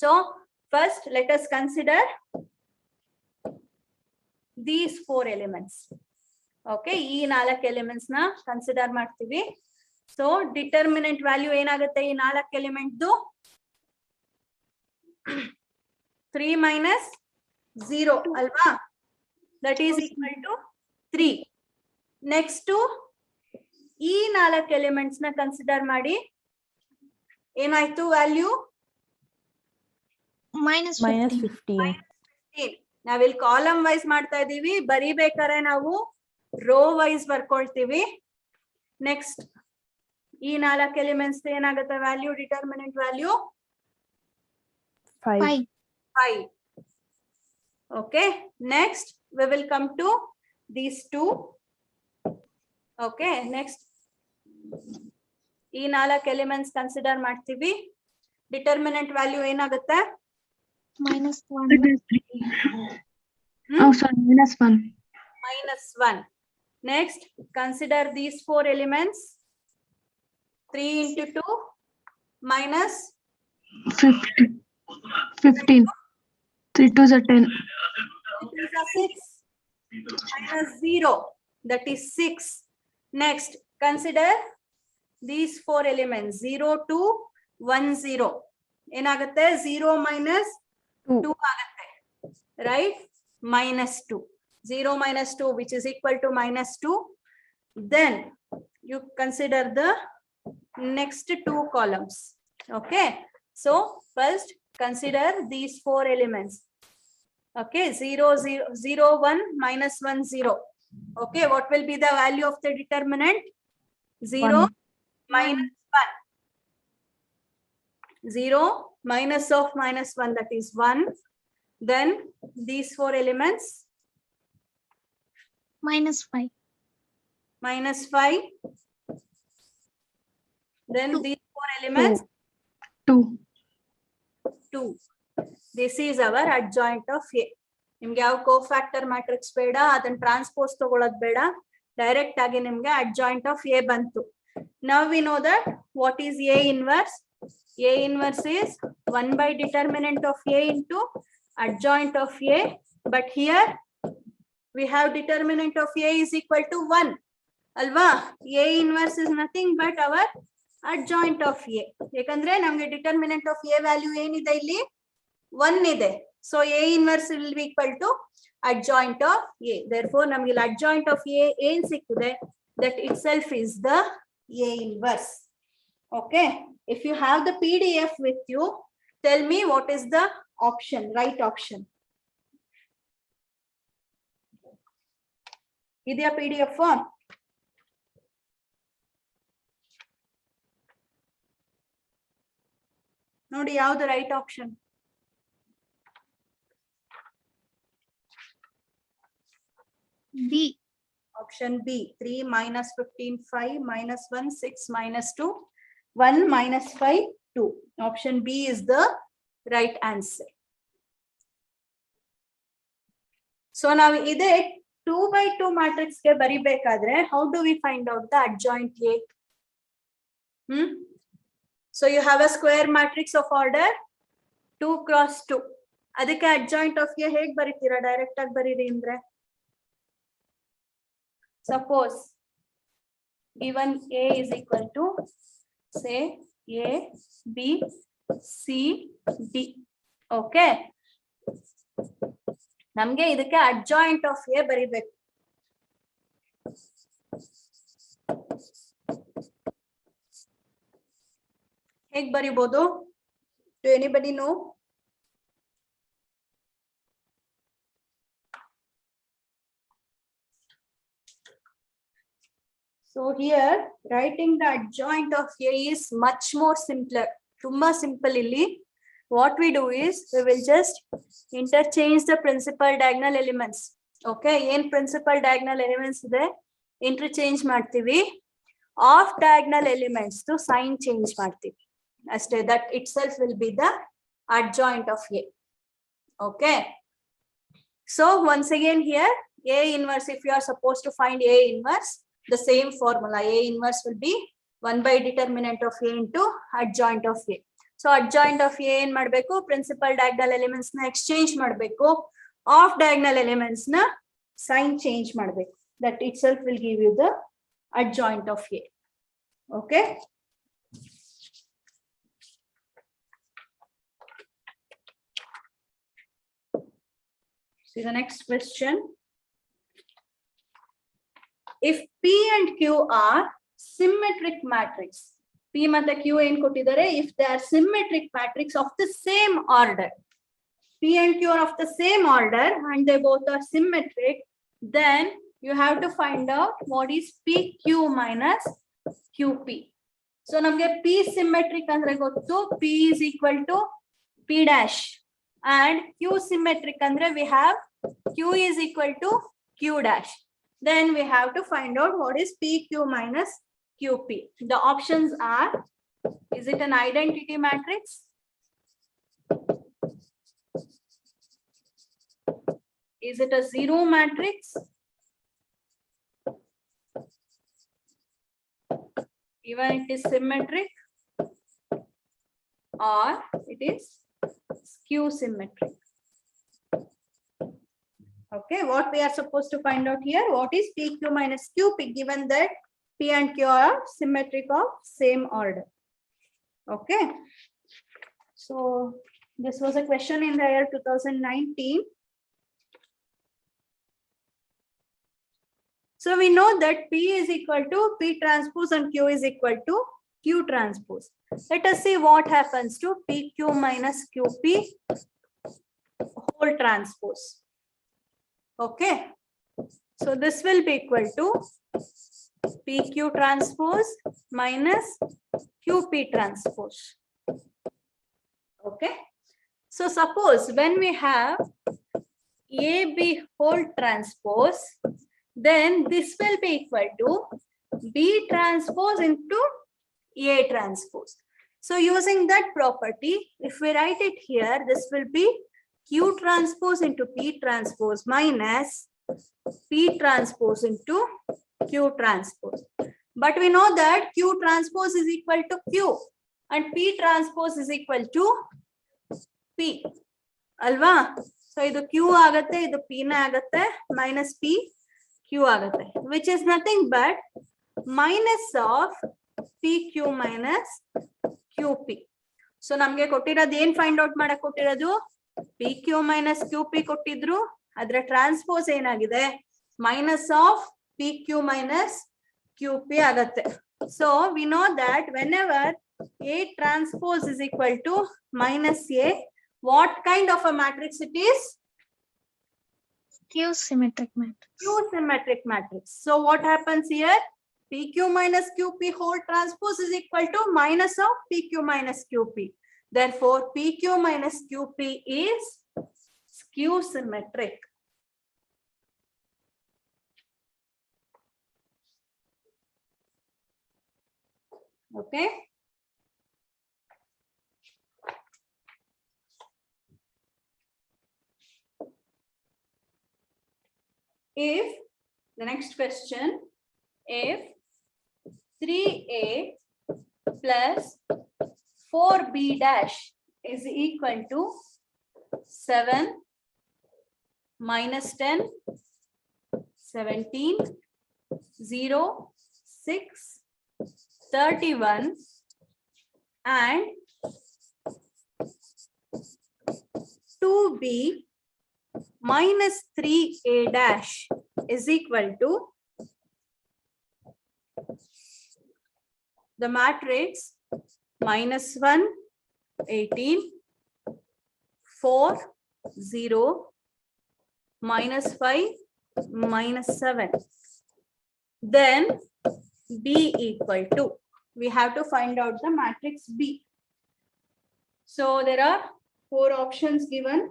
So first let us consider these 4 elements. Okay. ಈ 4 ಎಲಿಮೆಂಟ್ಸ್ ನ ಕನ್ಸಿಡರ್ ಮಾಡ್ತೀವಿ. ಸೊ ಡಿಟರ್ಮಿನೆಂಟ್ ವ್ಯಾಲ್ಯೂ ಏನಾಗುತ್ತೆ ಈ 4 ಎಲಿಮೆಂಟ್ 3 minus 0 ಅಲ್ವಾ, that is equal to 3. Next ಈ 4 ಎಲಿಮೆಂಟ್ಸ್ ನ ಕನ್ಸಿಡರ್ ಮಾಡಿ ಏನಾಯ್ತು ವ್ಯಾಲ್ಯೂ -15. ನಾವಿಲ್ಲಿ ಕಾಲಮ್ ವೈಸ್ ಮಾಡ್ತಾ ಇದೀವಿ, ಬರಿಬೇಕಾದ್ರೆ ನಾವು ರೋ ವೈಸ್ ಬರ್ಕೊಳ್ತೀವಿ. ನೆಕ್ಸ್ಟ್ ಈ 4 ಎಲಿಮೆಂಟ್ಸ್ ಏನಾಗುತ್ತೆ value determinant value 5. Okay. Next we will come to these 2. Okay. Next ಈ 4 ಎಲಿಮೆಂಟ್ಸ್ ಕನ್ಸಿಡರ್ ಮಾಡ್ತೀವಿ. ಡಿಟರ್ಮಿನೆಂಟ್ ವ್ಯಾಲ್ಯೂ ಏನಾಗುತ್ತೆ -1. Next consider these 4 elements. 3 into 2 minus 15. 3 2s are 10. 3s are 6 minus 0, that is 6. Next consider these 4 elements 0 2 1 0. ಏನಾಗುತ್ತೆ 0 minus 2 ಆಗುತ್ತೆ, right? -2. 0 minus 2 which is equal to -2. Then you consider the next 2 columns. Okay. So first consider these 4 elements. Okay. 0 0 0 1 minus 1 0. Okay. What will be the value of the determinant? 0 minus 1. 0 minus of -1, that is 1. Then these 4 elements, -5. -5. Then 2. these 4 elements, 2. 2. This is our adjoint of A. ನಿಮ್ಗೆ ಯಾವ cofactor matrix ಬೇಡ, ಅದನ್ನ transpose ತಗೊಳ್ಳೋದು ಬೇಡ, direct ಆಗಿ ನಿಮ್ಗೆ adjoint of A ಬಂತು. Now we know that what is A inverse. A inverse is 1 by determinant of A into adjoint of A. But here we have determinant of A is equal to 1. Alva, A inverse is nothing but our adjoint of A. ಯಾಕಂದ್ರೆ ನಮಗೆ determinant of A value ಏನಿದೆ ಇಲ್ಲಿ 1 ಇದೆ. So A inverse will be equal to adjoint of A. Therefore ನಮಗೆ adjoint of A ಏನ್ ಸಿಕ್ಕಿದೆ, that itself is the A inverse. Okay, if you have the PDF with you, tell me what is the option, right option. ಇದೆಯಾ PDF form? ನೋಡಿ ಯಾವುದು right option? B. Option B. 3 minus 15 5 minus 1 6 minus 2 1 minus 5 2. Option B is the right answer. So now ide 2 by 2 matrix ge baribekadre how do we find out the adjoint A? So you have a square matrix of order 2 cross 2. ಅದಕ್ಕೆ adjoint of A ಹೇಗೆ ಬರೀತೀರಾ? Direct ಆಗಿ ಬರೀರಿ ಅಂದ್ರೆ, suppose given A is equal to say A, B, C, D. Okay. ನಮ್ಗೆ ಇದಕ್ಕೆ adjoint of A ಬರೀಬೇಕು. ಹೇಗೆ ಬರೀಬಹುದು? Do anybody know? So here writing the adjoint of A is much more simpler. Tumba simple illi. What we do is we will just interchange the principal diagonal elements. Okay, in principal diagonal elements ide interchange ಮಾಡ್ತೀವಿ. Off diagonal elements to sign change ಮಾಡ್ತೀವಿ. Aste that itself will be the adjoint of A. Okay. So once again here A inverse, if you are supposed to find A inverse, the same formula, A inverse will be 1 by determinant of A into adjoint of A. So adjoint of A in madbeku, principal diagonal elements na exchange madbeku, off diagonal elements na sign change madbeku. That itself will give you the adjoint of A. Okay. See the next question. If P and Q are symmetric matrix, P ಮತ್ತು Q ಏನ್ ಕೊಟ್ಟಿದ್ದಾರೆ? If they are symmetric matrix of the same order, P and Q are of the same order and they both are symmetric, then you have to find out what is PQ minus QP. So ನಮಗೆ P symmetric ಅಂದ್ರೆ ಗೊತ್ತು, P is equal to P dash, and Q symmetric andre we have Q is equal to Q dash. Then we have to find out what is PQ minus QP. The options are, is it an identity matrix? Is it a zero matrix? Even it is symmetric, or it is skew symmetric. Okay, what we are supposed to find out here, what is PQ minus QP, given that P and Q are symmetric of same order. Okay, so this was a question in the year 2019. So we know that P is equal to P transpose and Q is equal to Q transpose. Let us see what happens to PQ minus QP whole transpose. Okay, so this will be equal to PQ transpose minus QP transpose. Okay, So suppose when we have AB whole transpose, then this will be equal to B transpose into A transpose. So using that property, if we write it here, this will be Q transpose into P transpose minus P transpose into Q transpose. But we know that Q transpose is equal to Q and P transpose is equal to P. Alva? So idu Q agate, idu P na agate, minus P, Q agate, which is nothing but minus of PQ minus QP. So namge kotiradu ಏನು find out ಮಾಡಕ್ಕೆ ಕೊಟ್ಟಿರೋದು PQ minus QP ಕೊಟ್ಟಿದ್ರು, ಅದರ transpose ಏನಾಗಿದೆ minus of PQ minus QP ಆಗತ್ತೆ. So we know that whenever A transpose is equal to minus A, what kind of a matrix it is? Q symmetric matrix. Q symmetric matrix. So what happens here? PQ minus QP whole transpose is equal to minus of PQ minus QP. Therefore, PQ minus QP is Q symmetric. Okay. If the next question, if 3A plus 4B dash is equal to 7 minus 10, 17, 0, 6, 31 and 2B minus 3A dash is equal to the matrix minus 1, 18, 4, 0, minus 5, minus 7. Then B equal to, we have to find out the matrix B. So there are 4 options given.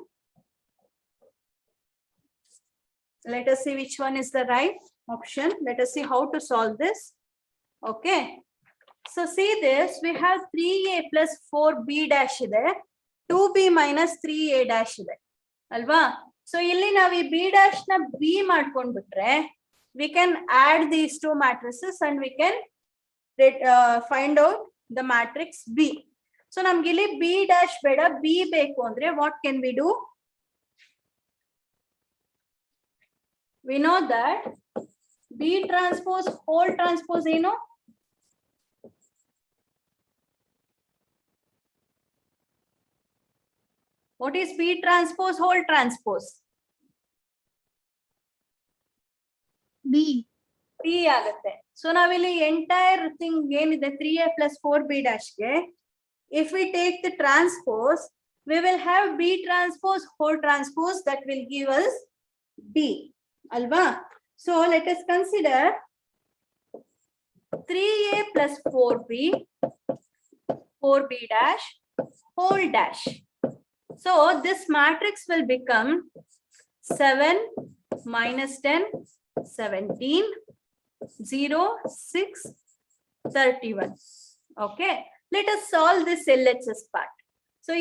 Let us see which one is the right option. Let us see how to solve this. Okay. So see this, we have 3A plus 4B dash ide, 2B minus 3A dash ide. Alva? So illi navi B dash na B madkondubitre, we can add these two matrices and we can find out the matrix B. So namge illi B dash beda, B beku andre, what can we do? We know that B transpose whole transpose eno? What is B transpose whole transpose? B. P agate. So now will entire thing gain is the 3A plus 4B dash ke. If we take the transpose, we will have B transpose whole transpose, that will give us B. Alva. So let us consider 3A plus 4B, 4B dash, whole dash. So this matrix will become 7 minus 10, 17, 0, 6, 31. Okay. Let us solve this LHS part. So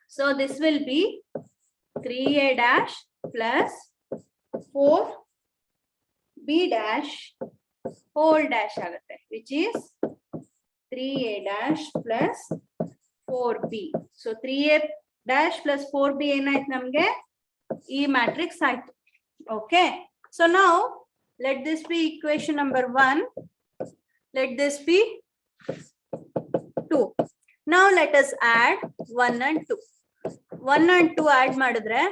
so this will be 3A dash plus 4B dash whole dash agate, which is 3A dash plus 4B. So 3A dash plus 4B enaytu namge E matrix aitu. Okay. So now let this be equation number 1. Let this be 2. Now let us add 1 and 2. 1 and 2 add madidre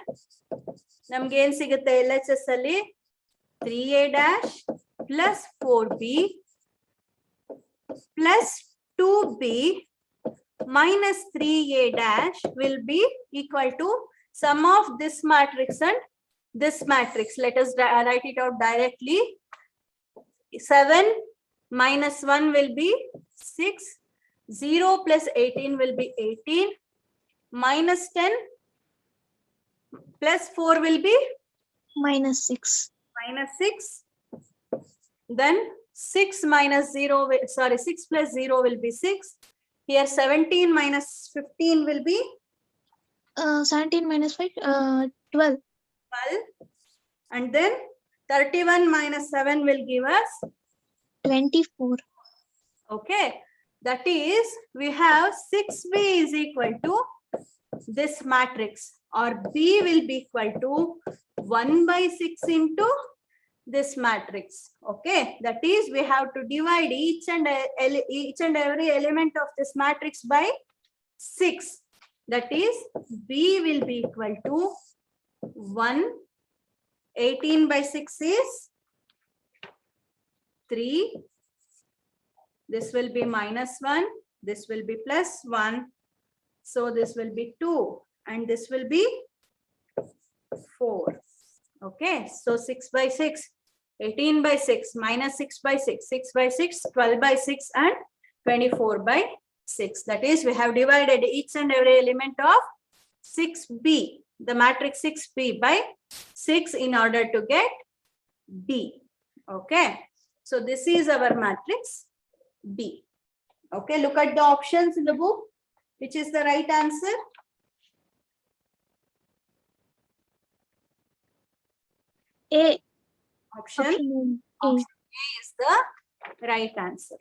namge ಏನು ಸಿಗುತ್ತೆ LHS ಅಲ್ಲಿ 3A dash plus 4B plus 2B minus 3A dash will be equal to sum of this matrix and this matrix. Let us write it out directly. 7 minus 1 will be 6. 0 plus 18 will be 18. minus 10 plus 4 will be -6. minus 6. Then 6 minus 0, 6 plus 0 will be 6. Here 17 minus 15 will be 17 minus 5, 12. 12. And then 31 minus 7 will give us 24. Okay, that is we have 6b is equal to this matrix, or b will be equal to 1 by 6 into this matrix. Okay, that is we have to divide each and every element of this matrix by 6. That is b will be equal to 1. 18 by 6 is 3. This will be minus 1. This will be plus 1. So this will be 2. And this will be 4. Okay. So 6 by 6. 18 by 6. Minus 6 by 6. 6 by 6. 12 by 6. And 24 by 6. That is, we have divided each and every element of 6b. The matrix 6b by 6 in order to get b. Okay. So this is our matrix B. Okay, look at the options in the book. Which is the right answer? A. Option Option A. A is the right answer.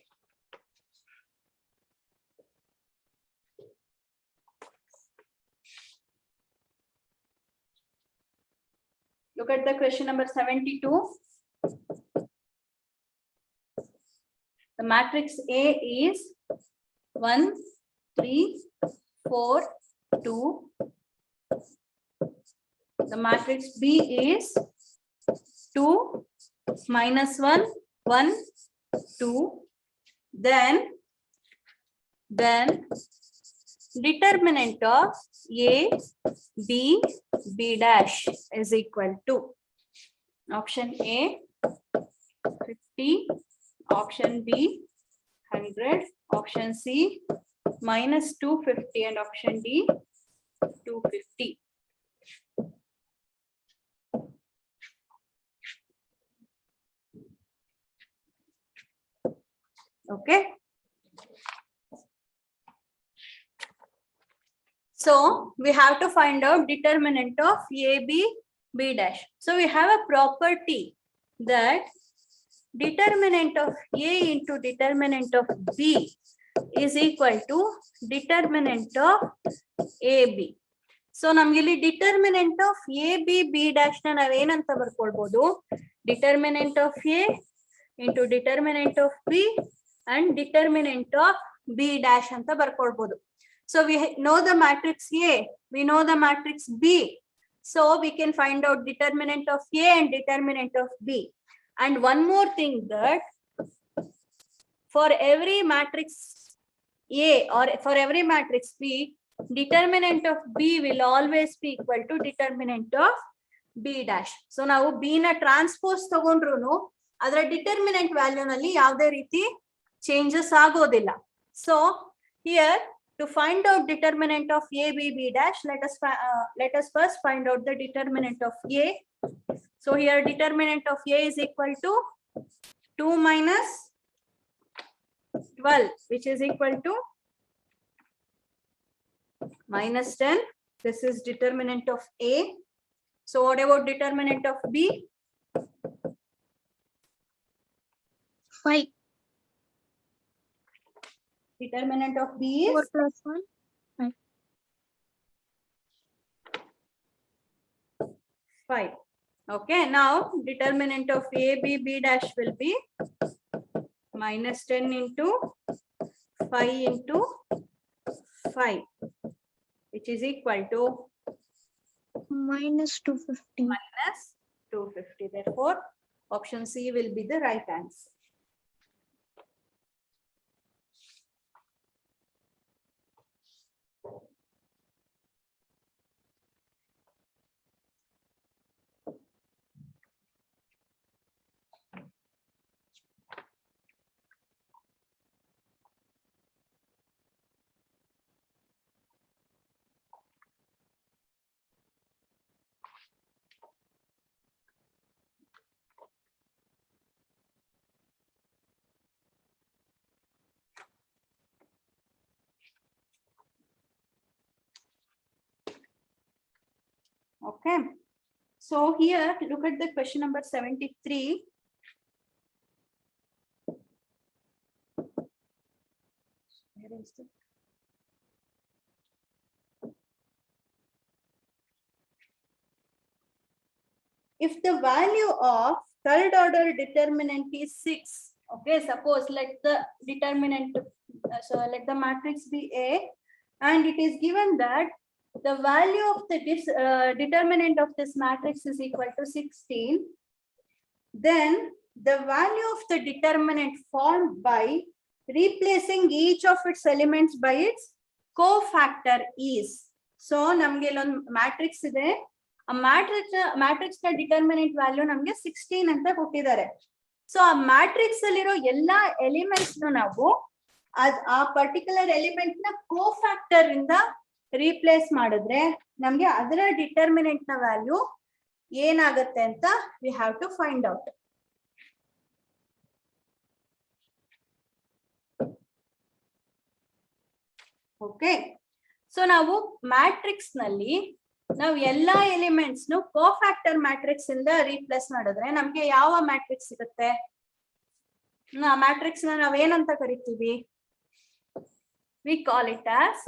Look at the question number 72. The matrix A is 1, 3, 4, 2. The matrix B is 2, minus 1, 1, 2. Then determinant of A, B, B dash is equal to option A 50, option B 100, option C minus 250, and option D 250. Okay. So we have to find out determinant of A, B, B dash. So we have a property that determinant of A into determinant of B is equal to determinant of AB. So namgili determinant of AB, B dash na navenanta barkolbodu. Determinant of A into determinant of B and determinant of B dash anta barkolbodu. So we know the matrix A, we know the matrix B. So we can find out determinant of A and determinant of B. And one more thing, that for every matrix A or for every matrix B, determinant of B will always be equal to determinant of B dash. So now B na transpose tagondrunu adra determinant value nalli yavade riti changes agodilla. So here, to find out determinant of A, B, B dash, let us first find out the determinant of A. So here determinant of A is equal to 2 minus 12, which is equal to minus 10. This is determinant of A. So what about determinant of B? 5. Determinant of B is 4 plus 1. 5. Okay, now determinant of A, B, B dash will be minus 10 into 5 into 5, which is equal to minus 250. minus 250. Therefore, option C will be the right answer. Okay. So here, look at the question number 73. Where is it? If the value of third order determinant is 6, okay, suppose let the determinant, so let the matrix be A, and it is given that the value of the determinant of this matrix is equal to 16, then the value of the determinant formed by replacing each of its elements by its cofactor is. So namge illond matrix ide, a matrix na determinant value namge 16 anta kottidare. So a matrix alliro ella elements nu ನಾವು ಆ particular element na cofactor ಇಂದ replace ಮಾಡಿದ್ರೆ ನಮಗೆ ಅದರ determinant na value ಏನಾಗುತ್ತೆ ಅಂತ we have to find out. Okay. So ನಾವು matrix ನಲ್ಲಿ ನಾವು ಎಲ್ಲಾ ಎಲಿಮೆಂಟ್ಸ್ ನು ಕೋಫ್ಯಾಕ್ಟರ್ ಮ್ಯಾಟ್ರಿಕ್ಸ್ ಇಂದ ರೀಪ್ಲೇಸ್ ಮಾಡಿದ್ರೆ ನಮ್ಗೆ ಯಾವ ಮ್ಯಾಟ್ರಿಕ್ಸ್ ಸಿಗುತ್ತೆ? ಮ್ಯಾಟ್ರಿಕ್ಸ್ ನ ನಾವ್ ಏನಂತ ಕರಿತೀವಿ? We call it as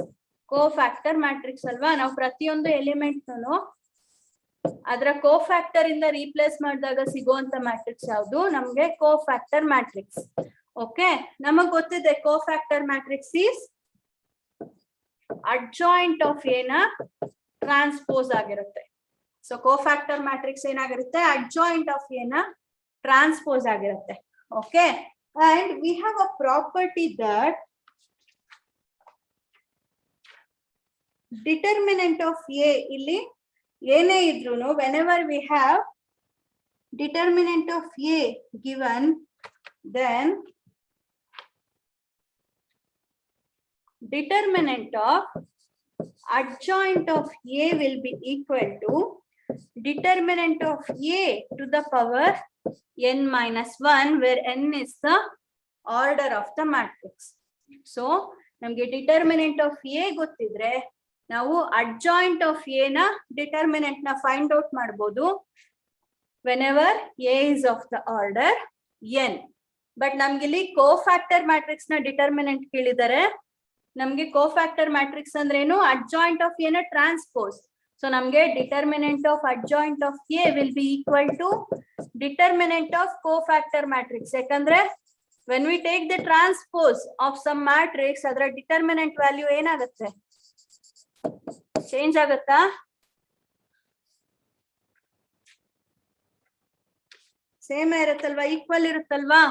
cofactor matrix ಅಲ್ವಾ? ನಾವು ಪ್ರತಿಯೊಂದು ಎಲಿಮೆಂಟ್ ನು ಅದರ ಕೋಫ್ಯಾಕ್ಟರ್ ಇಂದ ರೀಪ್ಲೇಸ್ ಮಾಡಿದಾಗ ಸಿಗುವಂತ ಮ್ಯಾಟ್ರಿಕ್ಸ್ ಯಾವುದು? ನಮ್ಗೆ ಕೋಫ್ಯಾಕ್ಟರ್ ಮ್ಯಾಟ್ರಿಕ್ಸ್. ಓಕೆ, ನಮಗ್ ಗೊತ್ತಿದೆ cofactor matrix is adjoint of A na transpose ಆಗಿರುತ್ತೆ. So cofactor matrix ಏನಾಗಿರುತ್ತೆ? Adjoint of A na transpose ಆಗಿರುತ್ತೆ. Okay, and we have a property that determinant of A ಇಲ್ಲಿ ಏನೇ ಇದ್ರೂನು whenever we have determinant of A given, then determinant of adjoint of A will be equal to determinant of A to the power n minus 1, where n is the order of the matrix. So ನಮಗೆ determinant of A ಗೊತ್ತಿದ್ರೆ ನಾವು adjoint of A ನ determinant ನ find out ಮಾಡಬಹುದು whenever A is of the order n. But ನಮ್ಗಿಲ್ಲಿ cofactor matrix ನ determinant ಕೇಳಿದರೆ ನಮ್ಗೆ cofactor matrix ಅಂದ್ರೆ ಏನು? ಅಡ್ಜಾಯಿಂಟ್ ಆಫ್ ಎ ನ ಟ್ರಾನ್ಸ್ಪೋಸ್. ಸೊ ನಮ್ಗೆ determinant of adjoint of A will be equal to determinant of cofactor matrix. ಯಾಕಂದ್ರೆ when we take the transpose of some matrix ಅದರ determinant value ಏನಾಗುತ್ತೆ? Change ಆಗುತ್ತಾ? Same ಇರುತ್ತಲ್ವಾ? Equal ಇರುತ್ತಲ್ವಾ?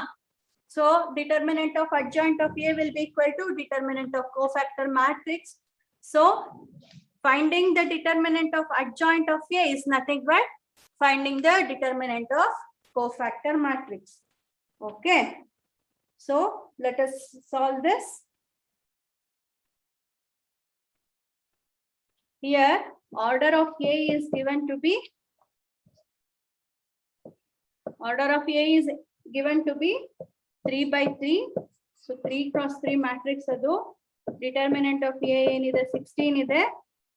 So determinant of adjoint of A will be equal to determinant of cofactor matrix. So finding the determinant of adjoint of A is nothing but finding the determinant of cofactor matrix. Okay. So let us solve this. Here order of A is given to be 3 by 3. So 3 cross 3 matrix adu. Determinant of A ಏನಿದೆ? 16 ಇದೆ.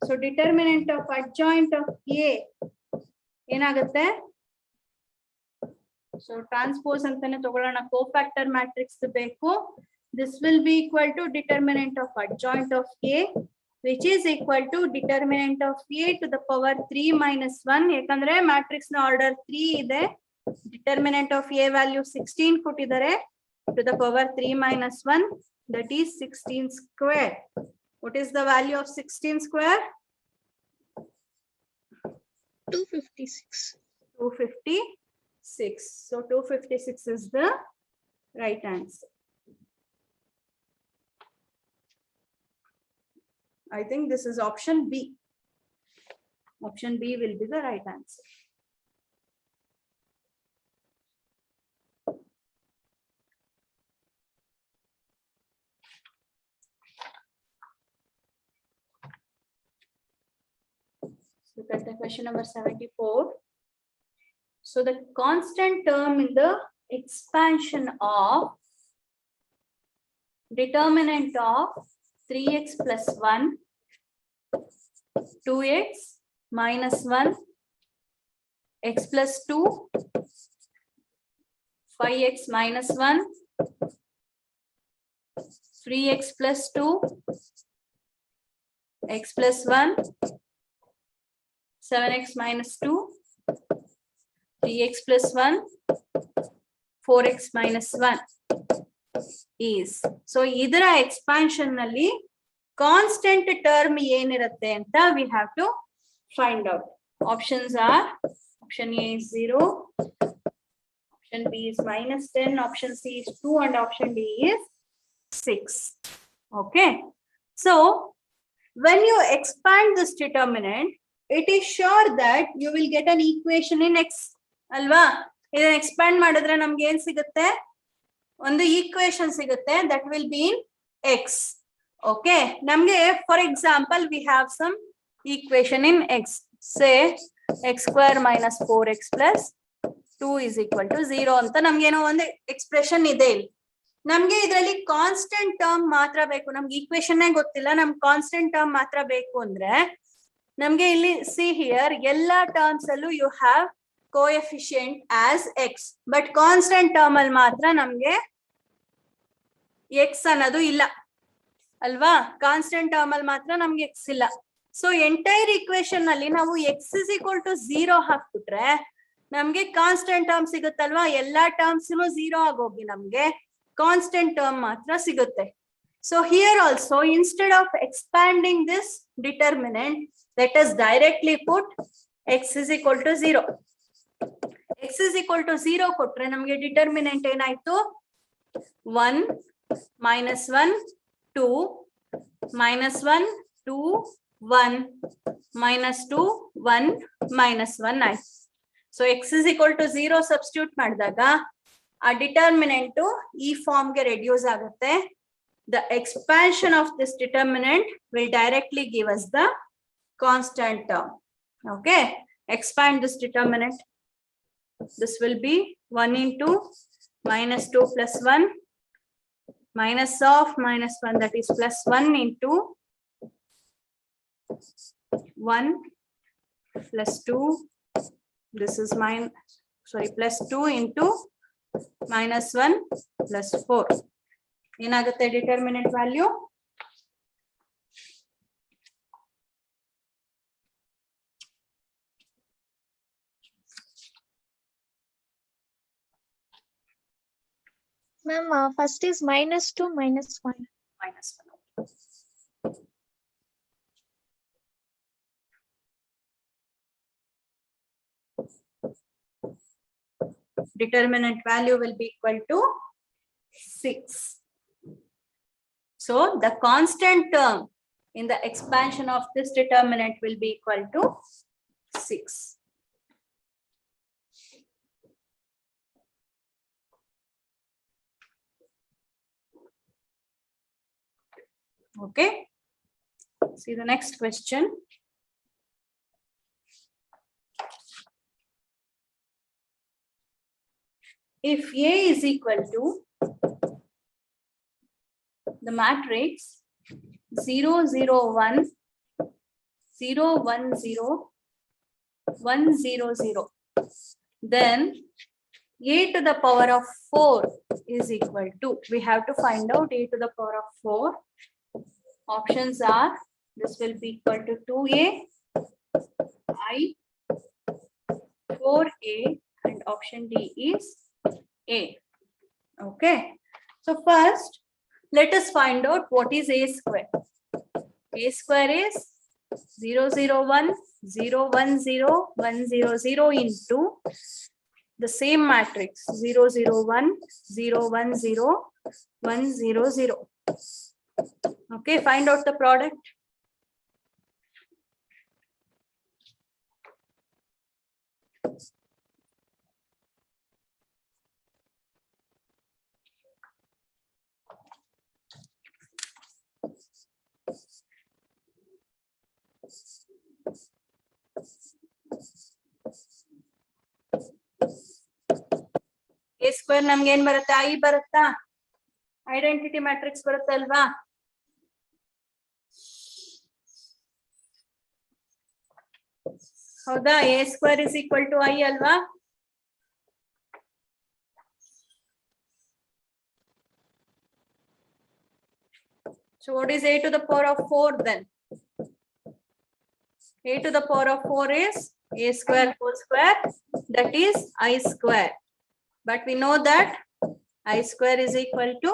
So determinant of adjoint of A ಏನಾಗುತ್ತೆ? So transpose ಅಂತಾನೆ ತಗೊಳ್ಳೋಣ. cofactor matrix ಬೇಕು. This will be equal to determinant of adjoint of A, which is equal to determinant of A to the power 3 minus 1. ಯಾಕಂದ್ರೆ matrix ನ order 3 ಇದೆ. Determinant of A value 16 ಕೊಟ್ಟಿದ್ದಾರೆ. To the power 3 minus 1, that is 16 square. What is the value of 16 square? 256. 256. So 256 is the right answer. I think this is option B. Option B will be the right answer. Look at the question number 74. So the constant term in the expansion of determinant of 3x plus 1, 2x minus 1, x plus 2, 5x minus 1, 3x plus 2, x plus 1, 7x minus 2, 3x plus 1, 4x minus 1 is. So, idra expansion nalli constant term yenirutte anta we have to find out. Options are, option A is 0, option B is minus 10, option C is 2, and option D is 6. Okay. So, when you expand this determinant, it is sure that you will get an equation in x. Alva? Idan expand madidre namge ಏನು ಸಿಗುತ್ತೆ? ಒಂದು equation ಸಿಗುತ್ತೆ that will be in x. Okay. Namge, for example, we have some equation in x. Say x square minus 4x plus 2 is equal to 0 ಅಂತ ನಮ್ಗೇನೋ ಒಂದು expression ಇದೆ ಇಲ್ಲಿ. ನಮ್ಗೆ ಇದರಲ್ಲಿ ಕಾನ್ಸ್ಟೆಂಟ್ ಟರ್ಮ್ ಮಾತ್ರ ಬೇಕು. ನಮ್ಗೆ ಈಕ್ವೇಶನ್ ಗೊತ್ತಿಲ್ಲ, ನಮ್ಗೆ ಕಾನ್ಸ್ಟೆಂಟ್ ಟರ್ಮ್ ಮಾತ್ರ ಬೇಕು ಅಂದ್ರೆ ನಮ್ಗೆ ಇಲ್ಲಿ ಸಿ ಹಿಯರ್ ಎಲ್ಲಾ ಟರ್ಮ್ಸ್ ಅಲ್ಲೂ you have coefficient as x, but constant term ಅಲ್ಲಿ ಮಾತ್ರ ನಮ್ಗೆ ಎಕ್ಸ್ ಅನ್ನೋದು ಇಲ್ಲ ಅಲ್ವಾ? ಕಾನ್ಸ್ಟೆಂಟ್ ಟರ್ಮ್ ಅಲ್ಲಿ ಮಾತ್ರ ನಮ್ಗೆ ಎಕ್ಸ್ ಇಲ್ಲ. ಸೊ ಎಂಟೈರ್ ಇಕ್ವೇಶನ್ ನಲ್ಲಿ ನಾವು ಎಕ್ಸ್ ಇಸ್ ಈಕ್ವಲ್ ಟು 0 ಹಾಕ್ಬಿಟ್ರೆ ನಮ್ಗೆ ಕಾನ್ಸ್ಟೆಂಟ್ ಟರ್ಮ್ ಸಿಗುತ್ತಲ್ವಾ? ಎಲ್ಲಾ ಟರ್ಮ್ಸ್ 0 ಆಗೋಗಿ ನಮ್ಗೆ ಕಾನ್ಸ್ಟೆಂಟ್ ಟರ್ಮ್ ಮಾತ್ರ ಸಿಗುತ್ತೆ. So here also, instead of expanding this determinant, let us directly put x is equal to 0. X is equal to 0 kotre namge determinant enayitu 1 minus 1 2 minus 1 2 1 minus 2 1 minus 1 9. So x is equal to 0 substitute ಮಾಡಿದಾಗ ಆ determinant ಈ form ಗೆ reduce ಆಗುತ್ತೆ. The expansion of this determinant will directly give us the constant term. Okay, expand this determinant. This will be 1 into minus 2 plus 1 minus of minus 1, that is plus 1 into 1 plus 2. This is plus 2 into minus 1 plus 4. ಏನಾಗುತ್ತೆ determinant value? Ma'am, first is minus 2 minus 1. Minus 1. Determinant value will be equal to 6. So the constant term in the expansion of this determinant will be equal to 6. Okay. See the next question. If A is equal to the matrix 0 0 1 0 1 0 1 0 0, then A to the power of 4 is equal to, we have to find out A to the power of 4. Options are, this will be equal to 2A I 4A, and option D is A. Okay, so first let us find out what is A square. A square is 0 0 1 0 1 0 1 0 0 into the same matrix 0 0 1 0 1 0 1 0 0. Okay, find out the product. A square ನಮ್ಗೆ ಏನ್ ಬರುತ್ತೆ? I ಬರುತ್ತಾ? Identity matrix ಬರುತ್ತೆ ಅಲ್ವಾ? ಹೌದಾ? a square is equal to I ಅಲ್ವಾ? So what is a to the power of 4 then? A to the power of 4 is a square whole square, that is I square. But we know that I square is equal to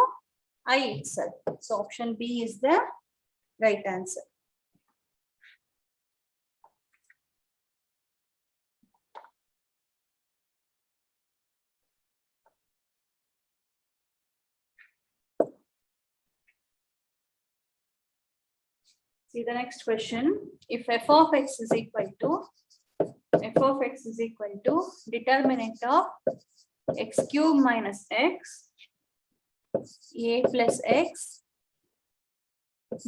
I itself. So option B is the right answer. See the next question. If f of x is equal to determinant of x cube minus x, a plus x,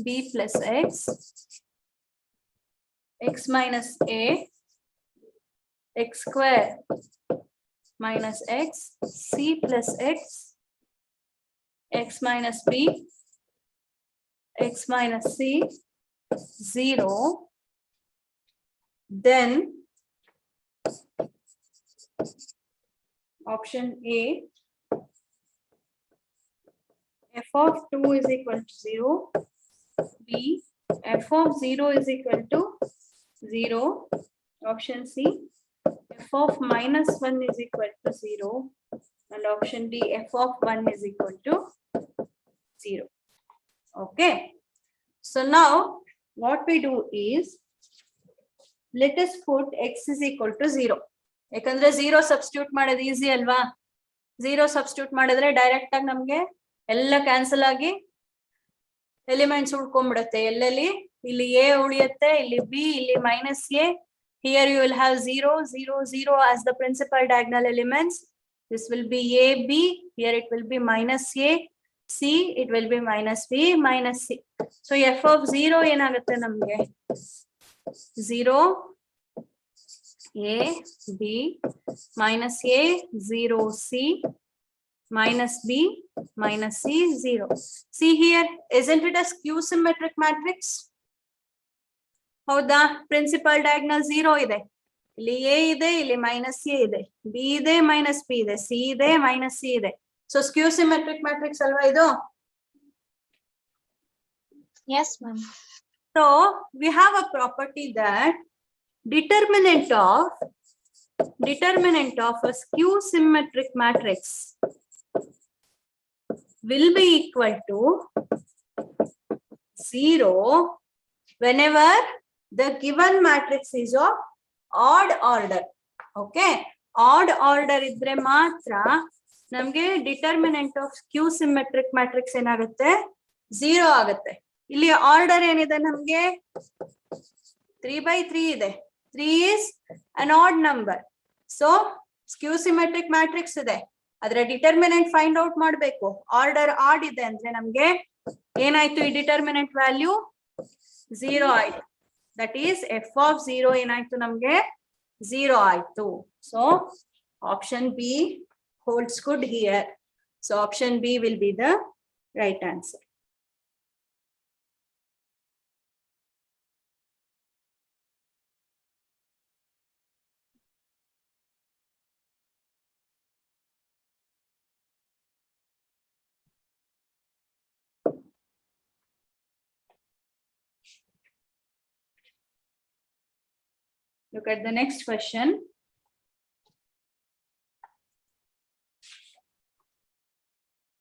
b plus x, x minus a, x square minus x, c plus x, x minus b, x minus c, 0, then option A, f of 2 is equal to 0, B, f of 0 is equal to 0, option C, f of minus 1 is equal to 0, and option D, f of 1 is equal to 0. Okay. So now what we do is, let us put x is equal to 0. ಯಾಕಂದ್ರೆ 0 substitute ಮಾಡೋದು easy ಅಲ್ವಾ? 0 substitute ಮಾಡಿದ್ರೆ direct ಆಗಿ ನಮ್ಗೆ ಎಲ್ಲ cancel ಆಗಿ elements ಉಳ್ಕೊಂಡ್ಬಿಡುತ್ತೆ. ಎಲ್ಲೆಲ್ಲಿ ಇಲ್ಲಿ a ಉಳಿಯುತ್ತೆ, ಇಲ್ಲಿ b, ಇಲ್ಲಿ minus a. Here you will have 0, 0, 0 as the principal diagonal elements. This will be a, b. Here it will be minus a, c. It will be minus b, minus c. So f of 0 ಏನಾಗುತ್ತೆ ನಮ್ಗೆ? 0, a, b, minus a, 0, c, minus b, minus c, 0. See here, isn't it a skew symmetric matrix? ಹೌದಾ? Principal diagonal 0 ಇದೆ, ಇಲ್ಲಿ a ಇದೆ, ಇಲ್ಲಿ minus a ಇದೆ, b ಇದೆ, minus b ಇದೆ, c ಇದೆ, ಮೈನಸ್ c ಇದೆ. ಸೊ ಸ್ಕ್ಯೂ ಸಿಮೆಟ್ರಿಕ್ ಮ್ಯಾಟ್ರಿಕ್ಸ್ ಅಲ್ವಾ ಇದು? Yes, ma'am. So we have a property that determinant of a skew symmetric matrix will be equal to 0 whenever the given matrix is of odd order. Okay, odd order idre matra namge determinant of skew symmetric matrix ಏನಾಗುತ್ತೆ? 0 ಆಗುತ್ತೆ. ಇಲ್ಲಿ order ಏನಿದೆ ನಮ್ಗೆ? 3/3 ಇದೆ. 3 is an odd number. So skew symmetric matrix ಇದೆ, ಅದರ determinant find out ಮಾಡಬೇಕು. Order add ಇದೆ ಅಂದ್ರೆ ನಮ್ಗೆ ಏನಾಯ್ತು? ಈ ಡಿಟರ್ಮಿನೆಂಟ್ ವ್ಯಾಲ್ಯೂ 0 ಆಯ್ತು. ದಟ್ ಈಸ್ f of 0 ಏನಾಯ್ತು ನಮ್ಗೆ? 0 ಆಯ್ತು. So option B holds good here. So option B will be the right answer. Look at the next question.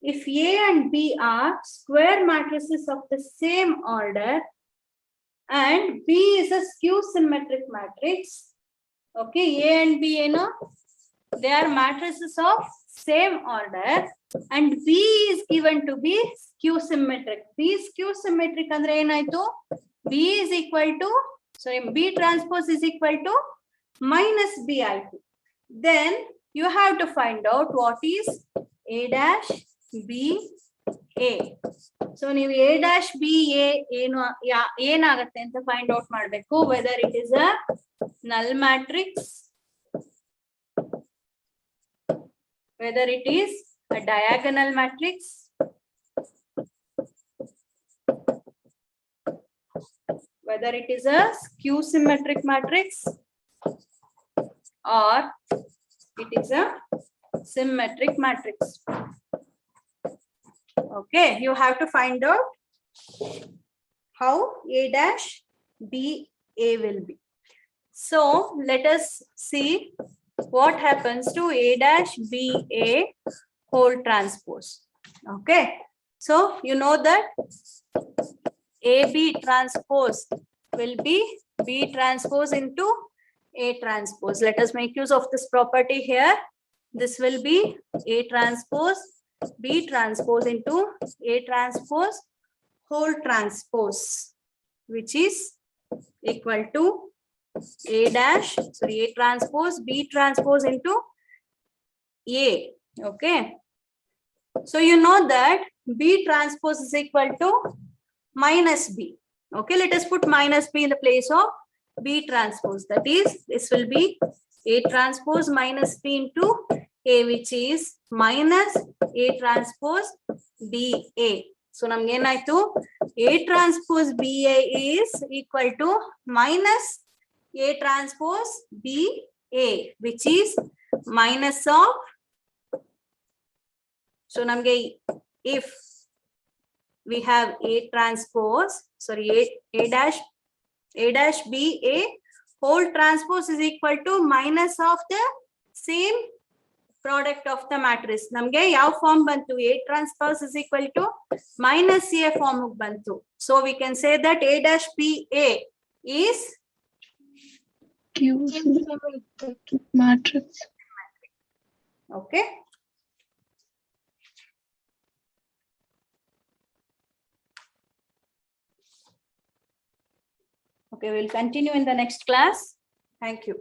If A and B are square matrices of the same order and B is a skew symmetric matrix, okay, A and B, they are matrices of same order and B is given to be skew symmetric. B skew symmetric andre enaitu? B is equal to, sorry, B transpose is equal to minus B I2. Then you have to find out what is A dash B A. So ನೀವು A dash B A ಏನಾಗುತ್ತೆ ಅಂತ find out ಮಾಡಬೇಕು. Whether it is a null matrix, whether it is a diagonal matrix, whether it is a skew symmetric matrix, or it is a symmetric matrix. Okay, you have to find out how A dash B A will be. So let us see what happens to A dash B A whole transpose. Okay, so you know that AB transpose will be B transpose into A transpose. Let us make use of this property here. This will be A transpose B transpose into A transpose whole transpose, which is equal to A dash, sorry, A transpose B transpose into A. Okay. So you know that B transpose is equal to minus B. Okay, let us put minus B in the place of B transpose. That is, this will be A transpose minus B into A, which is minus A transpose BA. So ನಮ್ಗೆ ಏನಾಯ್ತು A transpose BA is equal to minus A transpose BA, which is minus of, so ನಮ್ಗೆ if we have A transpose, sorry, A dash BA whole transpose is equal to minus of the same product of the matrix. ನಮ್ಗೆ ಯಾವ form ಬಂತು? A transpose is equal to minus A form ಬಂತು. So we can say that A dash BA is matrix. Okay. Okay, we'll continue in the next class. Thank you.